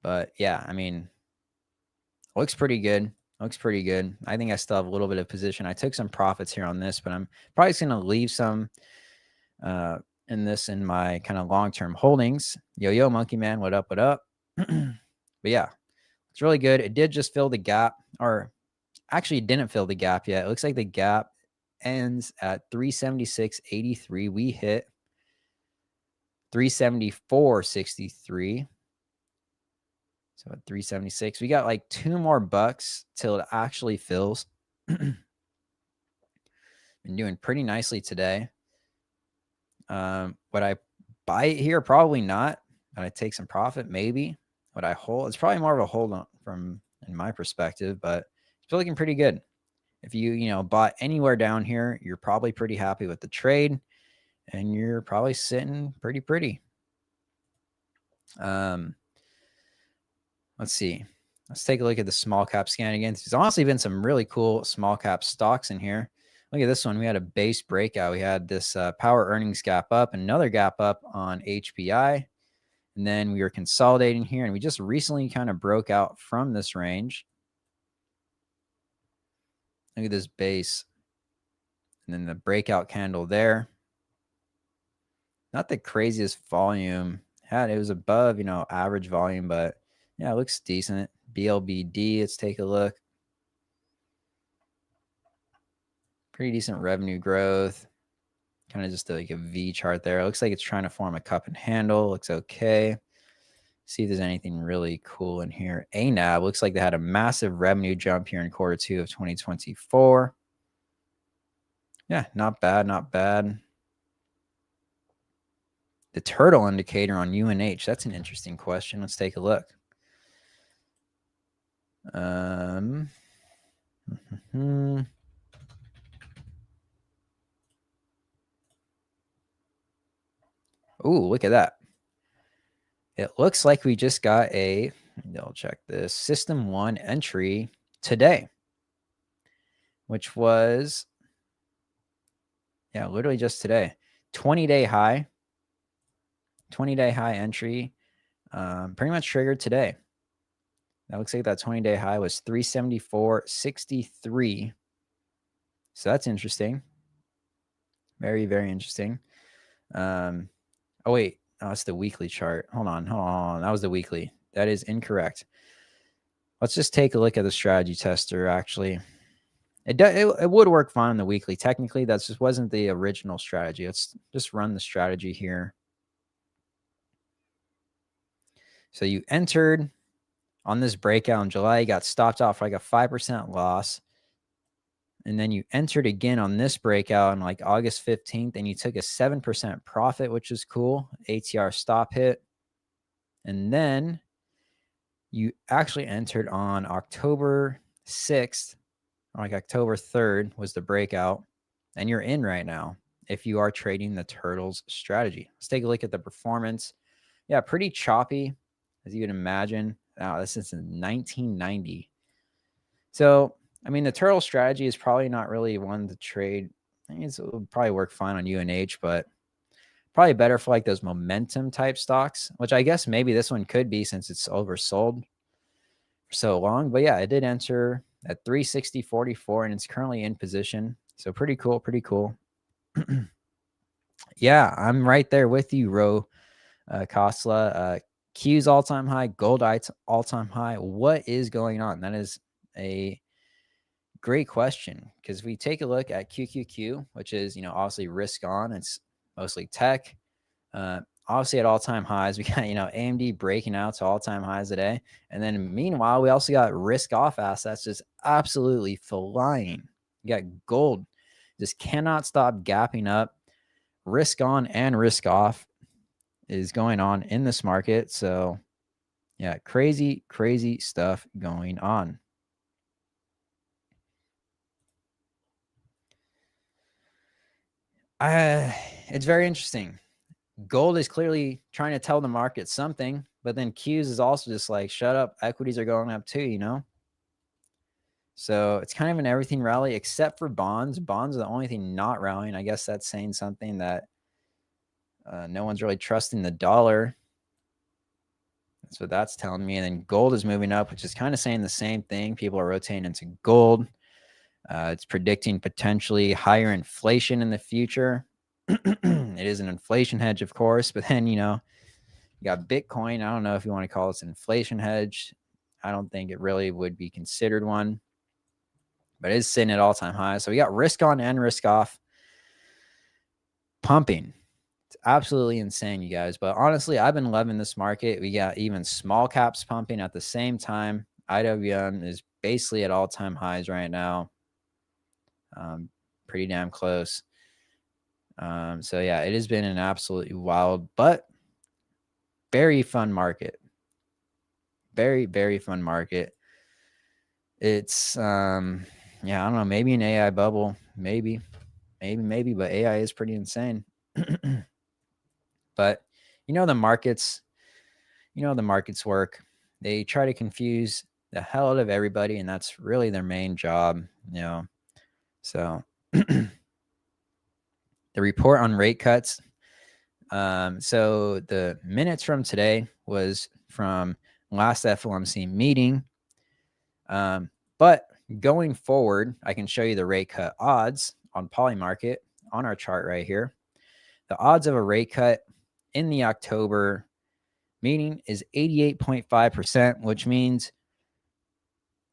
But yeah, I mean, looks pretty good. Looks pretty good. I think I still have a little bit of position. I took some profits here on this, but I'm probably just going to leave some in this in my kind of long-term holdings. Yo, Monkey Man, what up, what up? But yeah, it's really good. It did just fill the gap, or actually didn't fill the gap yet. It looks like the gap ends at 376.83. We hit 374.63. So at 376, we got like 2 more bucks till it actually fills. Been doing pretty nicely today. Would I buy it here? Probably not. Would I take some profit? Maybe. Would I hold? It's probably more of a hold on from in my perspective, but it's looking pretty good. If you bought anywhere down here, you're probably pretty happy with the trade, and you're probably sitting pretty. Let's see. Let's take a look at the small cap scan again. There's honestly been some really cool small cap stocks in here. Look at this one. We had a base breakout. We had this power earnings gap up, another gap up on HPI. And then we were consolidating here, and we just recently kind of broke out from this range. Look at this base. And then the breakout candle there. Not the craziest volume. It was above, average volume, but yeah, it looks decent. BLBD, let's take a look. Pretty decent revenue growth. Kind of just like a V chart there. It looks like it's trying to form a cup and handle. Looks okay. See if there's anything really cool in here. ANAB looks like they had a massive revenue jump here in Q2 of 2024. Yeah, not bad, not bad. The turtle indicator on UNH, that's an interesting question. Let's take a look. Ooh, look at that. It looks like we just got I'll check this, System 1 entry today, which was, yeah, literally just today. 20-day high. 20-day high entry. Pretty much triggered today. That looks like that 20-day high was 374.63. So that's interesting. Very, very interesting. Oh, wait. Oh, that's the weekly chart. Hold on. That was the weekly. That is incorrect. Let's just take a look at the strategy tester, actually. It would work fine on the weekly. Technically, that just wasn't the original strategy. Let's just run the strategy here. So you entered on this breakout in July, you got stopped out for like a 5% loss. And then you entered again on this breakout on like August 15th, and you took a 7% profit, which is cool. ATR stop hit. And then you actually entered on October 6th, like October 3rd was the breakout, and you're in right now if you are trading the turtles strategy. Let's take a look at the performance. Yeah, pretty choppy, as you can imagine. Wow, this is in 1990. So, I mean, the turtle strategy is probably not really one to trade. I think it would probably work fine on UNH, but probably better for like those momentum type stocks, which I guess maybe this one could be since it's oversold for so long. But yeah, it did enter at 360.44 and it's currently in position. So pretty cool, pretty cool. Yeah, I'm right there with you, Ro Kosla. Q's all-time high, gold all-time high. What is going on? That is a great question, because if we take a look at QQQ, which is, obviously risk on, it's mostly tech. Obviously at all-time highs, we got, AMD breaking out to all-time highs today. And then meanwhile, we also got risk off assets just absolutely flying. You got gold, just cannot stop gapping up. Risk on and risk off is going on in this market. So yeah, crazy, crazy stuff going on. It's very interesting. Gold is clearly trying to tell the market something, but then Q's is also just like, shut up, equities are going up too, So it's kind of an everything rally except for bonds. Bonds are the only thing not rallying. I guess that's saying something that no one's really trusting the dollar. That's what that's telling me. And then gold is moving up, which is kind of saying the same thing. People are rotating into gold. It's predicting potentially higher inflation in the future. It is an inflation hedge, of course, but then, you got Bitcoin. I don't know if you want to call this an inflation hedge. I don't think it really would be considered one, but it is sitting at all-time highs. So we got risk on and risk off pumping. It's absolutely insane, you guys. But honestly, I've been loving this market. We got even small caps pumping at the same time. IWM is basically at all-time highs right now. Pretty damn close. So yeah, it has been an absolutely wild, but very fun market. Very, very fun market. It's yeah, I don't know, maybe an AI bubble, maybe, but AI is pretty insane. But the markets, the markets work. They try to confuse the hell out of everybody, and that's really their main job, So the report on rate cuts. So the minutes from today was from last FOMC meeting. But going forward, I can show you the rate cut odds on Polymarket on our chart right here. The odds of a rate cut in the October meeting is 88.5%, which means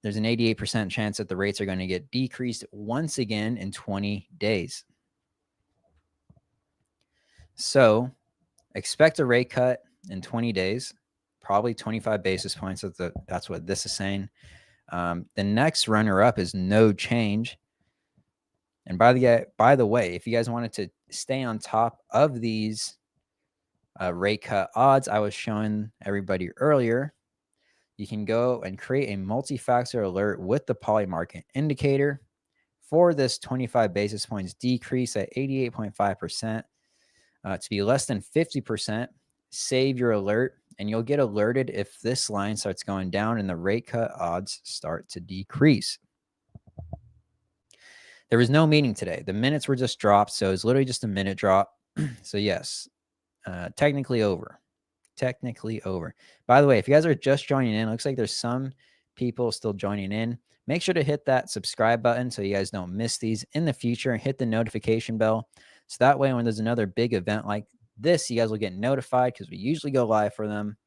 there's an 88% chance that the rates are going to get decreased once again in 20 days. So expect a rate cut in 20 days, probably 25 basis points. That's what this is saying. The next runner-up is no change. And by the way, if you guys wanted to stay on top of these rate cut odds I was showing everybody earlier, you can go and create a multi-factor alert with the Polymarket indicator for this 25 basis points decrease at 88.5%. To be less than 50%, save your alert, and you'll get alerted if this line starts going down and the rate cut odds start to decrease. There was no meeting today. The minutes were just dropped, so it's literally just a minute drop. So yes, technically over. Technically over. By the way, if you guys are just joining in, it looks like there's some people still joining in. Make sure to hit that subscribe button so you guys don't miss these in the future, and hit the notification bell. So that way, when there's another big event like this, you guys will get notified, because we usually go live for them,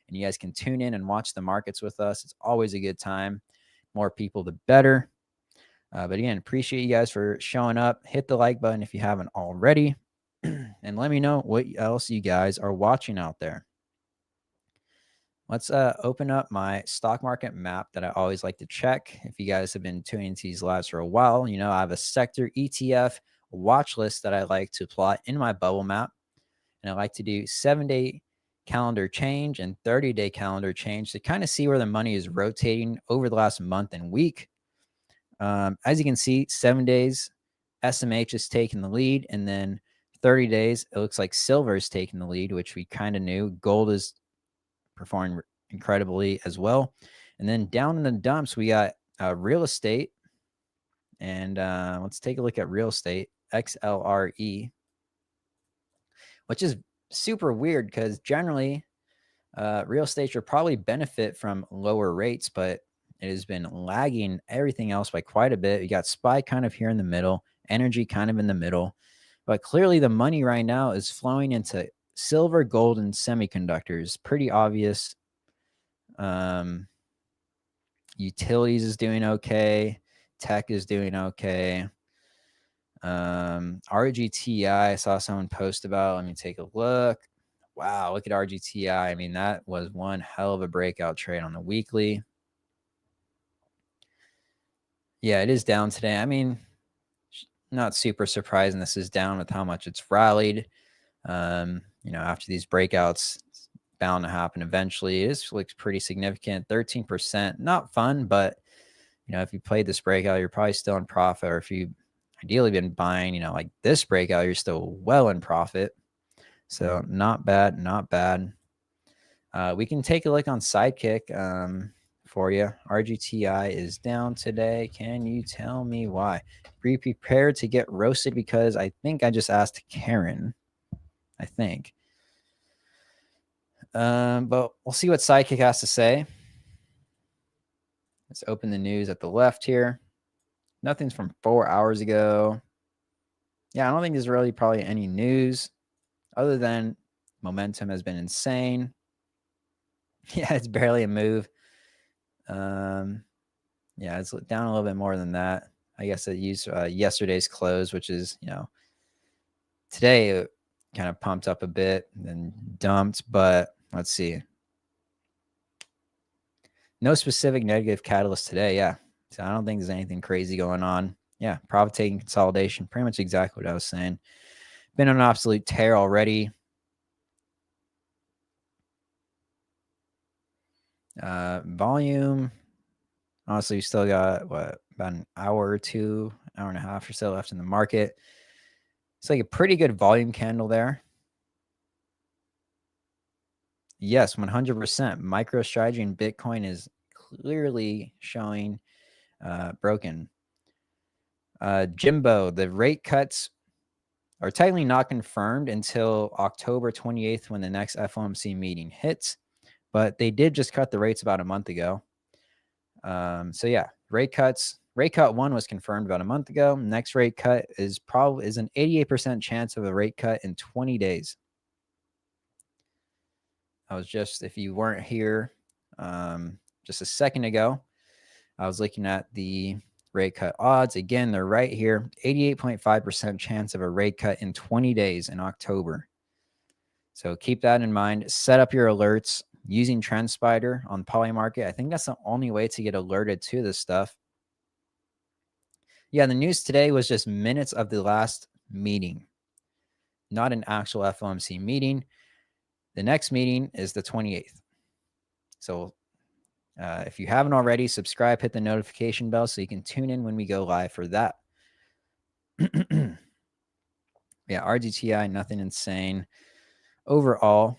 and you guys can tune in and watch the markets with us. It's always a good time. More people, the better. But again, appreciate you guys for showing up. Hit the like button if you haven't already. And let me know what else you guys are watching out there. Let's open up my stock market map that I always like to check. If you guys have been tuning into these lives for a while, you know I have a sector ETF watch list that I like to plot in my bubble map. And I like to do 7-day calendar change and 30-day calendar change to kind of see where the money is rotating over the last month and week. As you can see, 7 days, SMH is taking the lead. And then 30 days, it looks like silver is taking the lead, which we kind of knew. Gold is performing incredibly as well. And then down in the dumps, we got real estate. And let's take a look at real estate, XLRE, which is super weird because generally real estate should probably benefit from lower rates, but it has been lagging everything else by quite a bit. You got SPY kind of here in the middle, energy kind of in the middle, but clearly the money right now is flowing into silver, gold, and semiconductors. Pretty obvious. Utilities is doing okay. Tech is doing okay. RGTI, I saw someone post about. Let me take a look. Wow, look at RGTI. I mean, that was one hell of a breakout trade on the weekly. Yeah, it is down today. I mean, not super surprising this is down with how much it's rallied. You know, after these breakouts, it's bound to happen eventually. It looks pretty significant. 13%, not fun, but you know, if you played this breakout, you're probably still in profit. Or if you ideally been buying, you know, like this breakout, you're still well in profit. So not bad, not bad. We can take a look on Sidekick for you. RGTI is down today. Can you tell me why? Be prepared to get roasted, because I think I just asked Karen. I think. But we'll see what Sidekick has to say. Let's open the news at the left here. Nothing's from 4 hours ago. Yeah, I don't think there's really probably any news other than momentum has been insane. Yeah, it's barely a move. Yeah, it's down a little bit more than that. I guess it used yesterday's close, which is, you know, today it kind of pumped up a bit and then dumped, but let's see. No specific negative catalyst today. Yeah. So I don't think there's anything crazy going on. Yeah. Profit taking consolidation. Pretty much exactly what I was saying. Been on an absolute tear already. Volume. Honestly, you still got what, about an hour or two, hour and a half or so left in the market. It's like a pretty good volume candle there. Yes, 100%. MicroStrategy and Bitcoin is clearly showing broken. Jimbo, the rate cuts are technically not confirmed until October 28th when the next FOMC meeting hits, but they did just cut the rates about a month ago. So yeah, rate cuts. Rate cut 1 was confirmed about a month ago. Next rate cut is an 88% chance of a rate cut in 20 days. I was just, if you weren't here just a second ago, I was looking at the rate cut odds. Again, they're right here. 88.5% chance of a rate cut in 20 days in October. So keep that in mind. Set up your alerts using TrendSpider on Polymarket. I think that's the only way to get alerted to this stuff. Yeah, the news today was just minutes of the last meeting, not an actual FOMC meeting. The next meeting is the 28th. So if you haven't already, subscribe, hit the notification bell so you can tune in when we go live for that. Yeah, RGTI, nothing insane. Overall,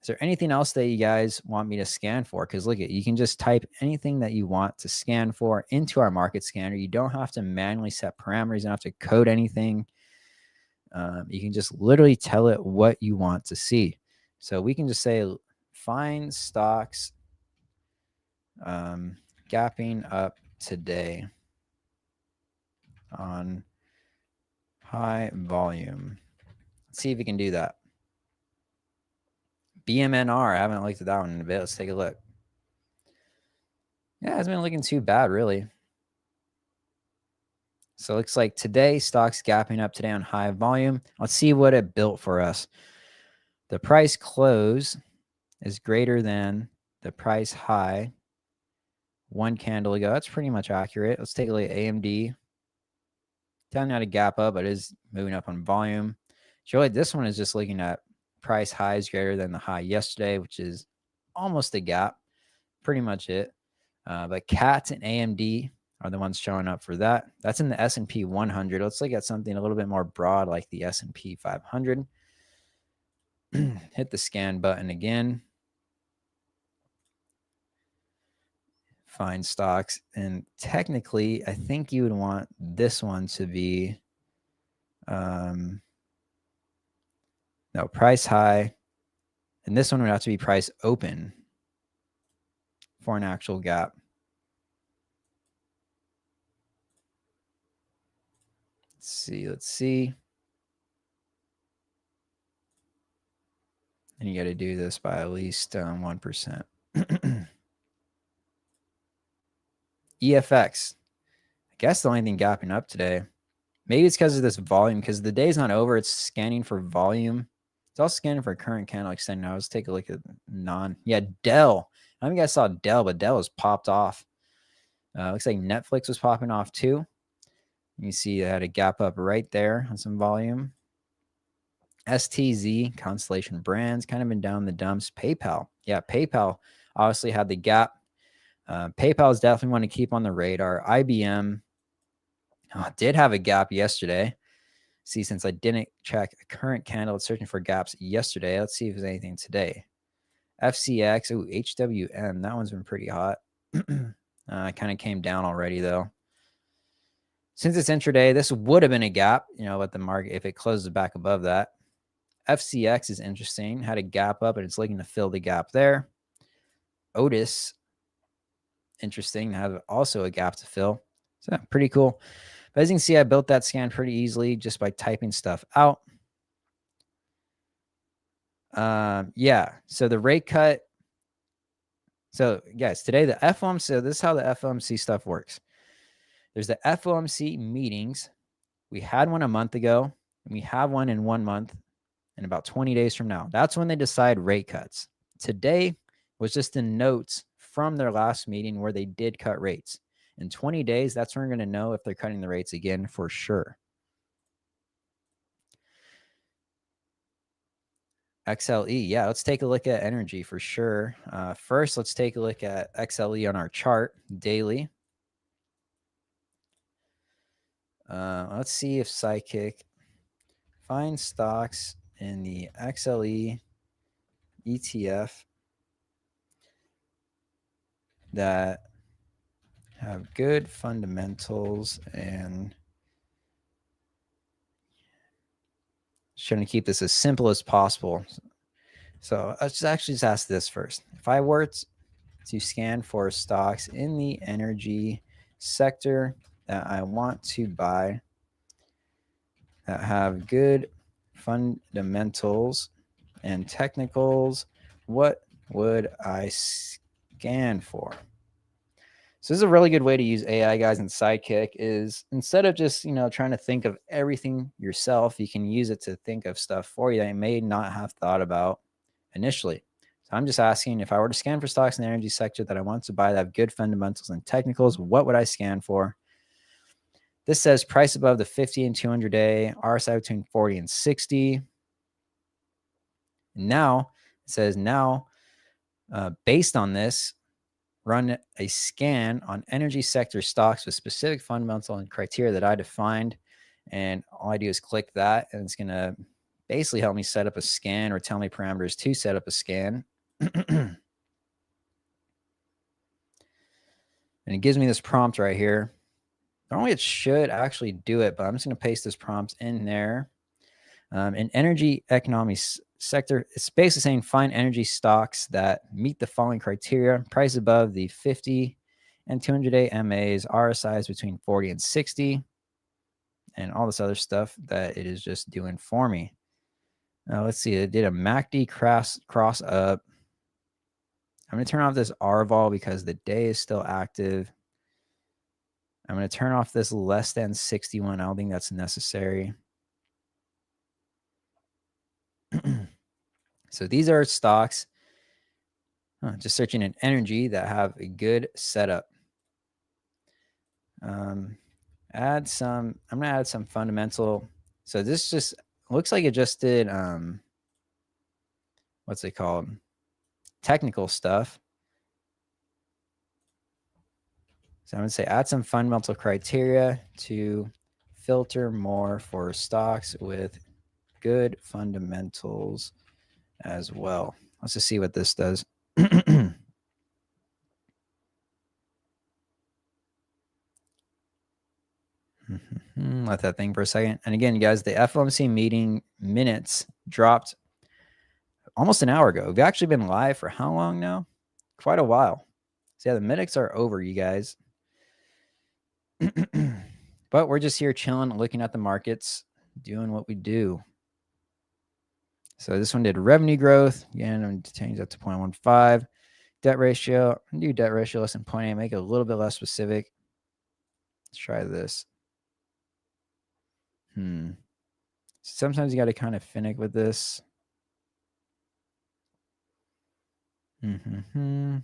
is there anything else that you guys want me to scan for? Because look, you can just type anything that you want to scan for into our market scanner. You don't have to manually set parameters. You don't have to code anything. You can just literally tell it what you want to see. So we can just say, find stocks gapping up today on high volume. Let's see if we can do that. BMNR, I haven't looked at that one in a bit. Let's take a look. Yeah, it hasn't been looking too bad, really. So it looks like today, stocks gapping up today on high volume. Let's see what it built for us. The price close is greater than the price high one candle ago. That's pretty much accurate. Let's take a look at AMD. Telling you how to gap up, but it is moving up on volume. Surely this one is just looking at price highs greater than the high yesterday, which is almost a gap. Pretty much it. But CAT and AMD are the ones showing up for that. That's in the S&P 100. Let's look at something a little bit more broad like the S&P 500. Hit the scan button again. Find stocks. And technically, I think you would want this one to be no, price high. And this one would have to be price open for an actual gap. Let's see. And you got to do this by at least 1%. EFX. I guess the only thing gapping up today. Maybe it's because of this volume, because the day's not over. It's scanning for volume. It's also scanning for current candle extending. Now let's take a look at Dell. I don't think I saw Dell, but Dell has popped off. Looks like Netflix was popping off too. You see it had a gap up right there on some volume. STZ, Constellation Brands, kind of been down the dumps. PayPal. Yeah, PayPal obviously had the gap. PayPal is definitely one to keep on the radar. IBM did have a gap yesterday. See, since I didn't check a current candle, it's searching for gaps yesterday. Let's see if there's anything today. FCX, HWM, that one's been pretty hot. Kind of came down already though. Since it's intraday, this would have been a gap, but the market, if it closes back above that. FCX is interesting, had a gap up and it's looking to fill the gap there. Otis, interesting, had also a gap to fill. So pretty cool. But as you can see, I built that scan pretty easily just by typing stuff out. Yeah, so the rate cut. So guys, today the FOMC, so this is how the FOMC stuff works. There's the FOMC meetings. We had one a month ago, and we have one in 1 month and about 20 days from now. That's when they decide rate cuts. Today was just the notes from their last meeting where they did cut rates. In 20 days, that's when we're going to know if they're cutting the rates again for sure. XLE, yeah, let's take a look at energy for sure. First, let's take a look at XLE on our chart daily. Let's see if Psychic finds stocks in the XLE ETF that have good fundamentals and trying to keep this as simple as possible. So let's actually just ask this first. If I were to scan for stocks in the energy sector that I want to buy that have good fundamentals and technicals, what would I scan for? So this is a really good way to use AI, guys, and Sidekick is instead of just, trying to think of everything yourself, you can use it to think of stuff for you that you may not have thought about initially. So I'm just asking, if I were to scan for stocks in the energy sector that I want to buy that have good fundamentals and technicals, what would I scan for? This says price above the 50 and 200 day, RSI between 40 and 60. Now, it says based on this, run a scan on energy sector stocks with specific fundamental and criteria that I defined. And all I do is click that, and it's going to basically help me set up a scan or tell me parameters to set up a scan. And it gives me this prompt right here. Normally it should actually do it, but I'm just going to paste this prompt in there. In energy economics sector, it's basically saying find energy stocks that meet the following criteria: price above the 50 and 200-day MAs, RSIs between 40 and 60, and all this other stuff that it is just doing for me. Now, let's see. It did a MACD cross up. I'm going to turn off this RVOL because the day is still active. I'm going to turn off this less than 61. I don't think that's necessary. So these are stocks, just searching in energy, that have a good setup. I'm going to add some fundamental. So this just looks like it just did, what's it called? Technical stuff. So I'm going to say add some fundamental criteria to filter more for stocks with good fundamentals as well. Let's just see what this does. Let that thing for a second. And again, you guys, the FOMC meeting minutes dropped almost an hour ago. We've actually been live for how long now? Quite a while. So yeah, the minutes are over, you guys. But we're just here chilling, looking at the markets, doing what we do. So this one did revenue growth. Again, I'm going to change that to 0.15. Debt ratio, do debt ratio less than 0.8, make it a little bit less specific. Let's try this. Sometimes you got to kind of finick with this. Use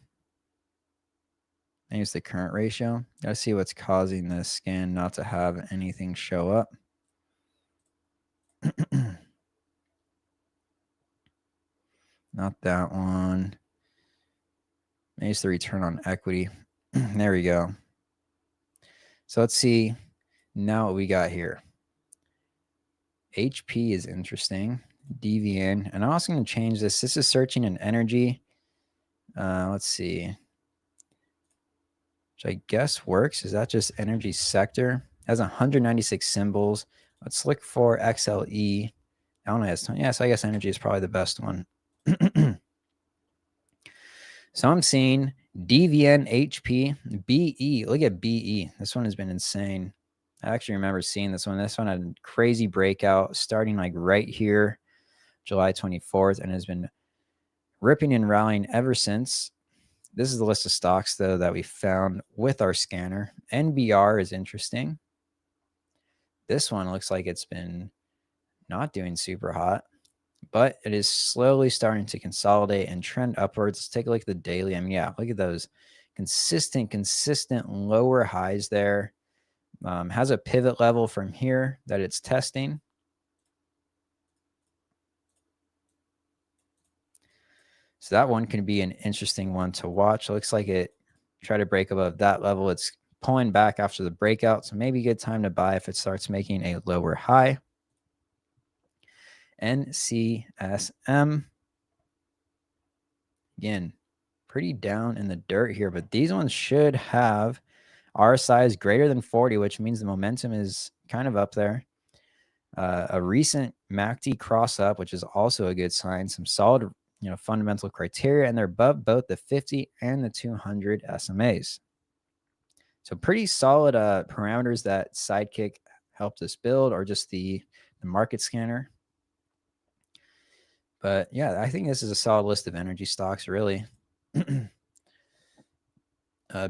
the current ratio. Got to see what's causing this scan not to have anything show up. Not that one. Maybe it's the return on equity. There we go. So let's see now what we got here. HP is interesting. DVN. And I'm also going to change this. This is searching in energy. Let's see. Which I guess works. Is that just energy sector? It has 196 symbols. Let's look for XLE. I don't know. Yes, I guess energy is probably the best one. So I'm seeing DVN, HP, BE. Look at BE. This one has been insane. I actually remember seeing this one. This one had a crazy breakout starting like right here, July 24th, and has been ripping and rallying ever since. This is the list of stocks, though, that we found with our scanner. NBR is interesting. This one looks like it's been not doing super hot, but it is slowly starting to consolidate and trend upwards. Let's take a look at the daily. I mean, yeah, look at those consistent lower highs there. Has a pivot level from here that it's testing. So that one can be an interesting one to watch. It looks like it tried to break above that level. It's pulling back after the breakout. So maybe a good time to buy if it starts making a lower high. NCSM. Again, pretty down in the dirt here, but these ones should have RSIs greater than 40, which means the momentum is kind of up there. A recent MACD cross up, which is also a good sign. Some solid, fundamental criteria, and they're above both the 50 and the 200 SMAs. So pretty solid parameters that Sidekick helped us build, or just the market scanner. But yeah, I think this is a solid list of energy stocks, really.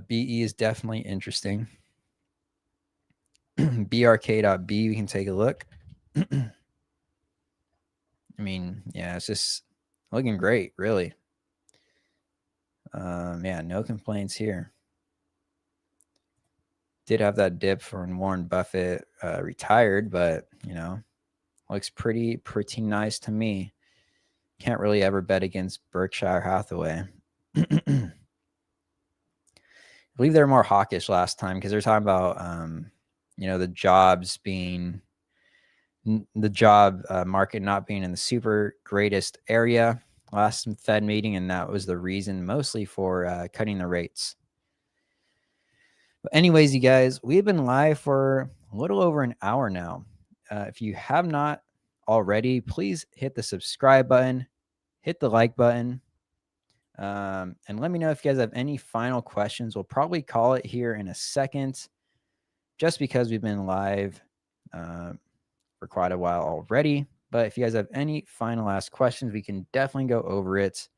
BE is definitely interesting. BRK.B, we can take a look. I mean, yeah, it's just looking great, really. Yeah, no complaints here. Did have that dip when Warren Buffett retired, but looks pretty nice to me. Can't really ever bet against Berkshire Hathaway. I believe they were more hawkish last time because they're talking about the jobs being the job market not being in the super greatest area last Fed meeting, and that was the reason mostly for cutting the rates. But anyways, you guys, we've been live for a little over an hour now. If you have not already, please hit the subscribe button, hit the like button. And let me know if you guys have any final questions. We'll probably call it here in a second, just because we've been live for quite a while already. But if you guys have any final last questions, we can definitely go over it.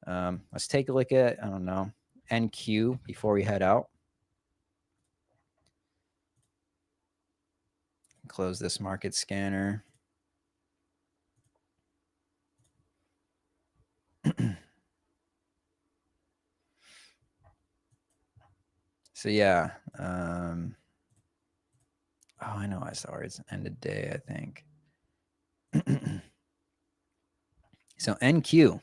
Let's take a look at, I don't know, NQ before we head out. Close this market scanner. So yeah, oh, I know I saw it. It's end of day, I think. So NQ.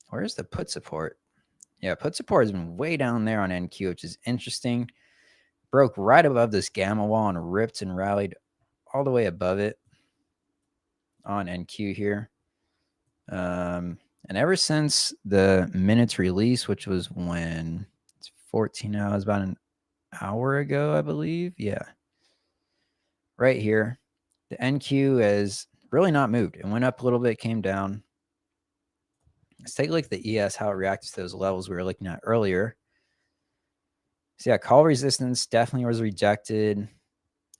Where's the put support? Yeah, put support has been way down there on NQ, which is interesting. Broke right above this gamma wall and ripped and rallied all the way above it on NQ here. And ever since the minutes release, which was when it's 14 hours, about an hour ago, I believe. Yeah. Right here, the NQ has really not moved. It went up a little bit, came down. Let's take a look at the ES, how it reacts to those levels we were looking at earlier. So yeah, call resistance definitely was rejected. And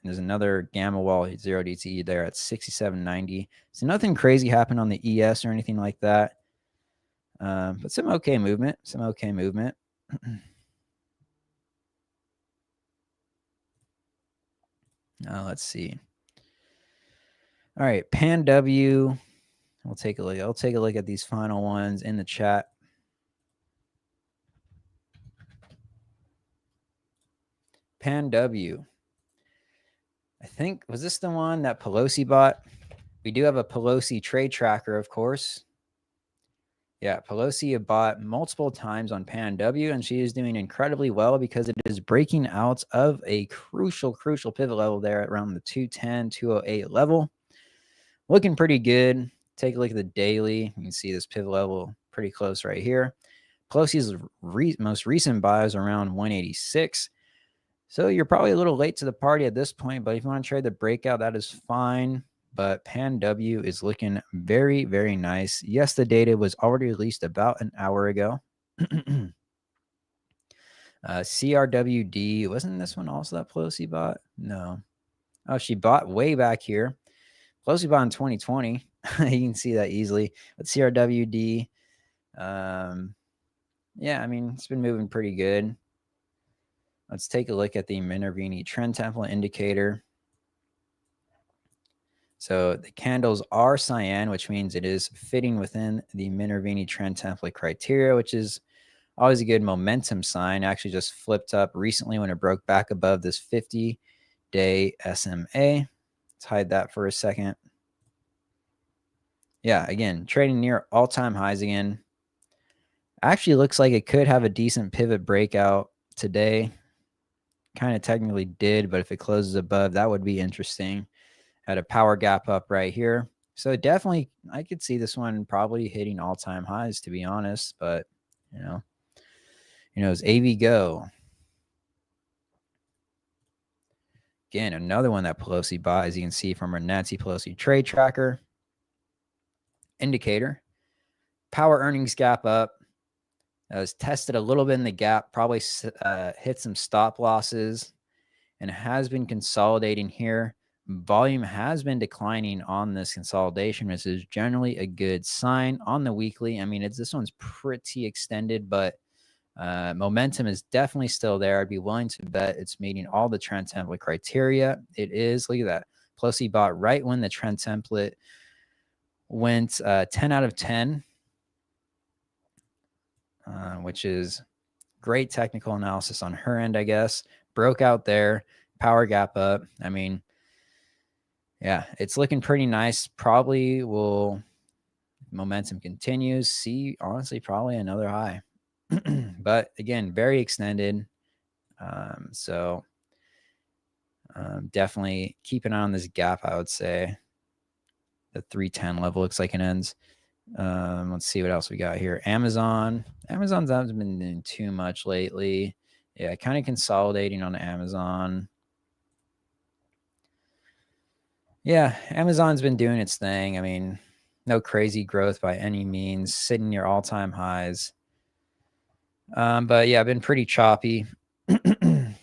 there's another gamma wall 0 DTE there at 67.90. So nothing crazy happened on the ES or anything like that. But some okay movement. Let's see. All right, Pan W. We'll take a look. I'll take a look at these final ones in the chat. Pan W. I think, was this the one that Pelosi bought? We do have a Pelosi trade tracker, of course. Yeah, Pelosi bought multiple times on Pan W, and she is doing incredibly well because it is breaking out of a crucial pivot level there at around the 210, 208 level. Looking pretty good. Take a look at the daily. You can see this pivot level pretty close right here. Pelosi's most recent buy is around 186. So you're probably a little late to the party at this point, but if you want to trade the breakout, that is fine. But Pan W is looking very, very nice. Yes, the data was already released about an hour ago. CRWD, wasn't this one also that Pelosi bought? No. Oh, she bought way back here. Pelosi bought in 2020. You can see that easily. But CRWD, yeah, I mean, it's been moving pretty good. Let's take a look at the Minervini trend template indicator. So the candles are cyan, which means it is fitting within the Minervini trend template criteria, which is always a good momentum sign. Actually just flipped up recently when it broke back above this 50-day SMA. Let's hide that for a second. Yeah, again, trading near all-time highs again. Actually looks like it could have a decent pivot breakout today. Kind of technically did, but if it closes above, that would be interesting. Had a power gap up right here. So definitely, I could see this one probably hitting all-time highs, to be honest. But, it's AV Go. Again, another one that Pelosi bought, as you can see from our Nancy Pelosi trade tracker indicator. Power earnings gap up. Was tested a little bit in the gap, probably hit some stop losses, and has been consolidating here. Volume has been declining on this consolidation, which is generally a good sign. On the weekly, I mean, this one's pretty extended, but momentum is definitely still there. I'd be willing to bet it's meeting all the trend template criteria. It is. Look at that. Pelosi bought right when the trend template went 10 out of 10, which is great technical analysis on her end, I guess. Broke out there, power gap up. I mean, yeah, it's looking pretty nice. Probably will, momentum continues, see, honestly, probably another high. But again, very extended. So definitely keep an eye on this gap, I would say. The 310 level looks like it ends. Let's see what else we got here. Amazon's hasn't been doing too much lately. Yeah, kind of consolidating on Amazon. Yeah, Amazon's been doing its thing. I mean, No crazy growth by any means, sitting near all-time highs. But yeah, been pretty choppy. I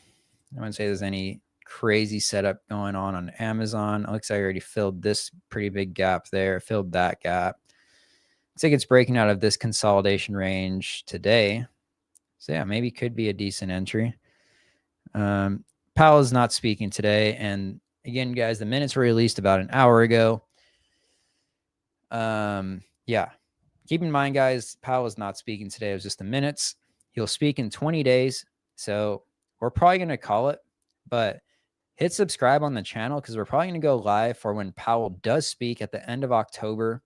wouldn't say there's any crazy setup going on Amazon. It looks like I already filled this pretty big gap there, filled that gap. Looks like it's breaking out of this consolidation range today. So yeah, maybe could be a decent entry. Powell is not speaking today. And again, guys, the minutes were released about an hour ago. Yeah. Keep in mind, guys, Powell is not speaking today. It was just the minutes. He'll speak in 20 days. So we're probably going to call it, but hit subscribe on the channel because we're probably going to go live for when Powell does speak at the end of October.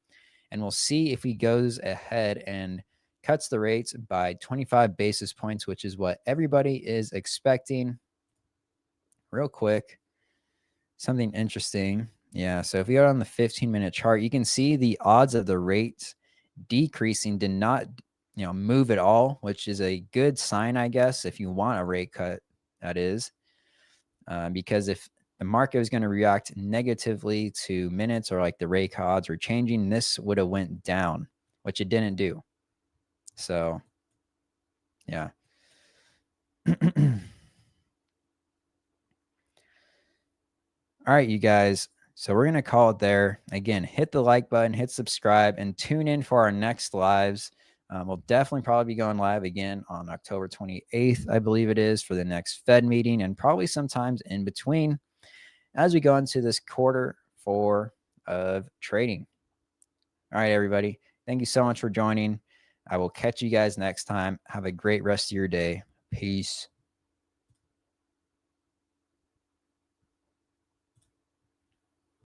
And we'll see if he goes ahead and cuts the rates by 25 basis points, which is what everybody is expecting. Real quick, something interesting. Yeah, so if you go on the 15-minute chart, you can see the odds of the rates decreasing did not, move at all, which is a good sign, I guess, if you want a rate cut, that is. Because if the market was going to react negatively to minutes or like the rate odds were changing, this would have went down, which it didn't do. So, yeah. All right, you guys. So we're going to call it there. Again, hit the like button, hit subscribe, and tune in for our next lives. We'll definitely probably be going live again on October 28th, I believe it is, for the next Fed meeting, and probably sometimes in between as we go into this quarter 4 of trading. All right, everybody. Thank you so much for joining. I will catch you guys next time. Have a great rest of your day. Peace.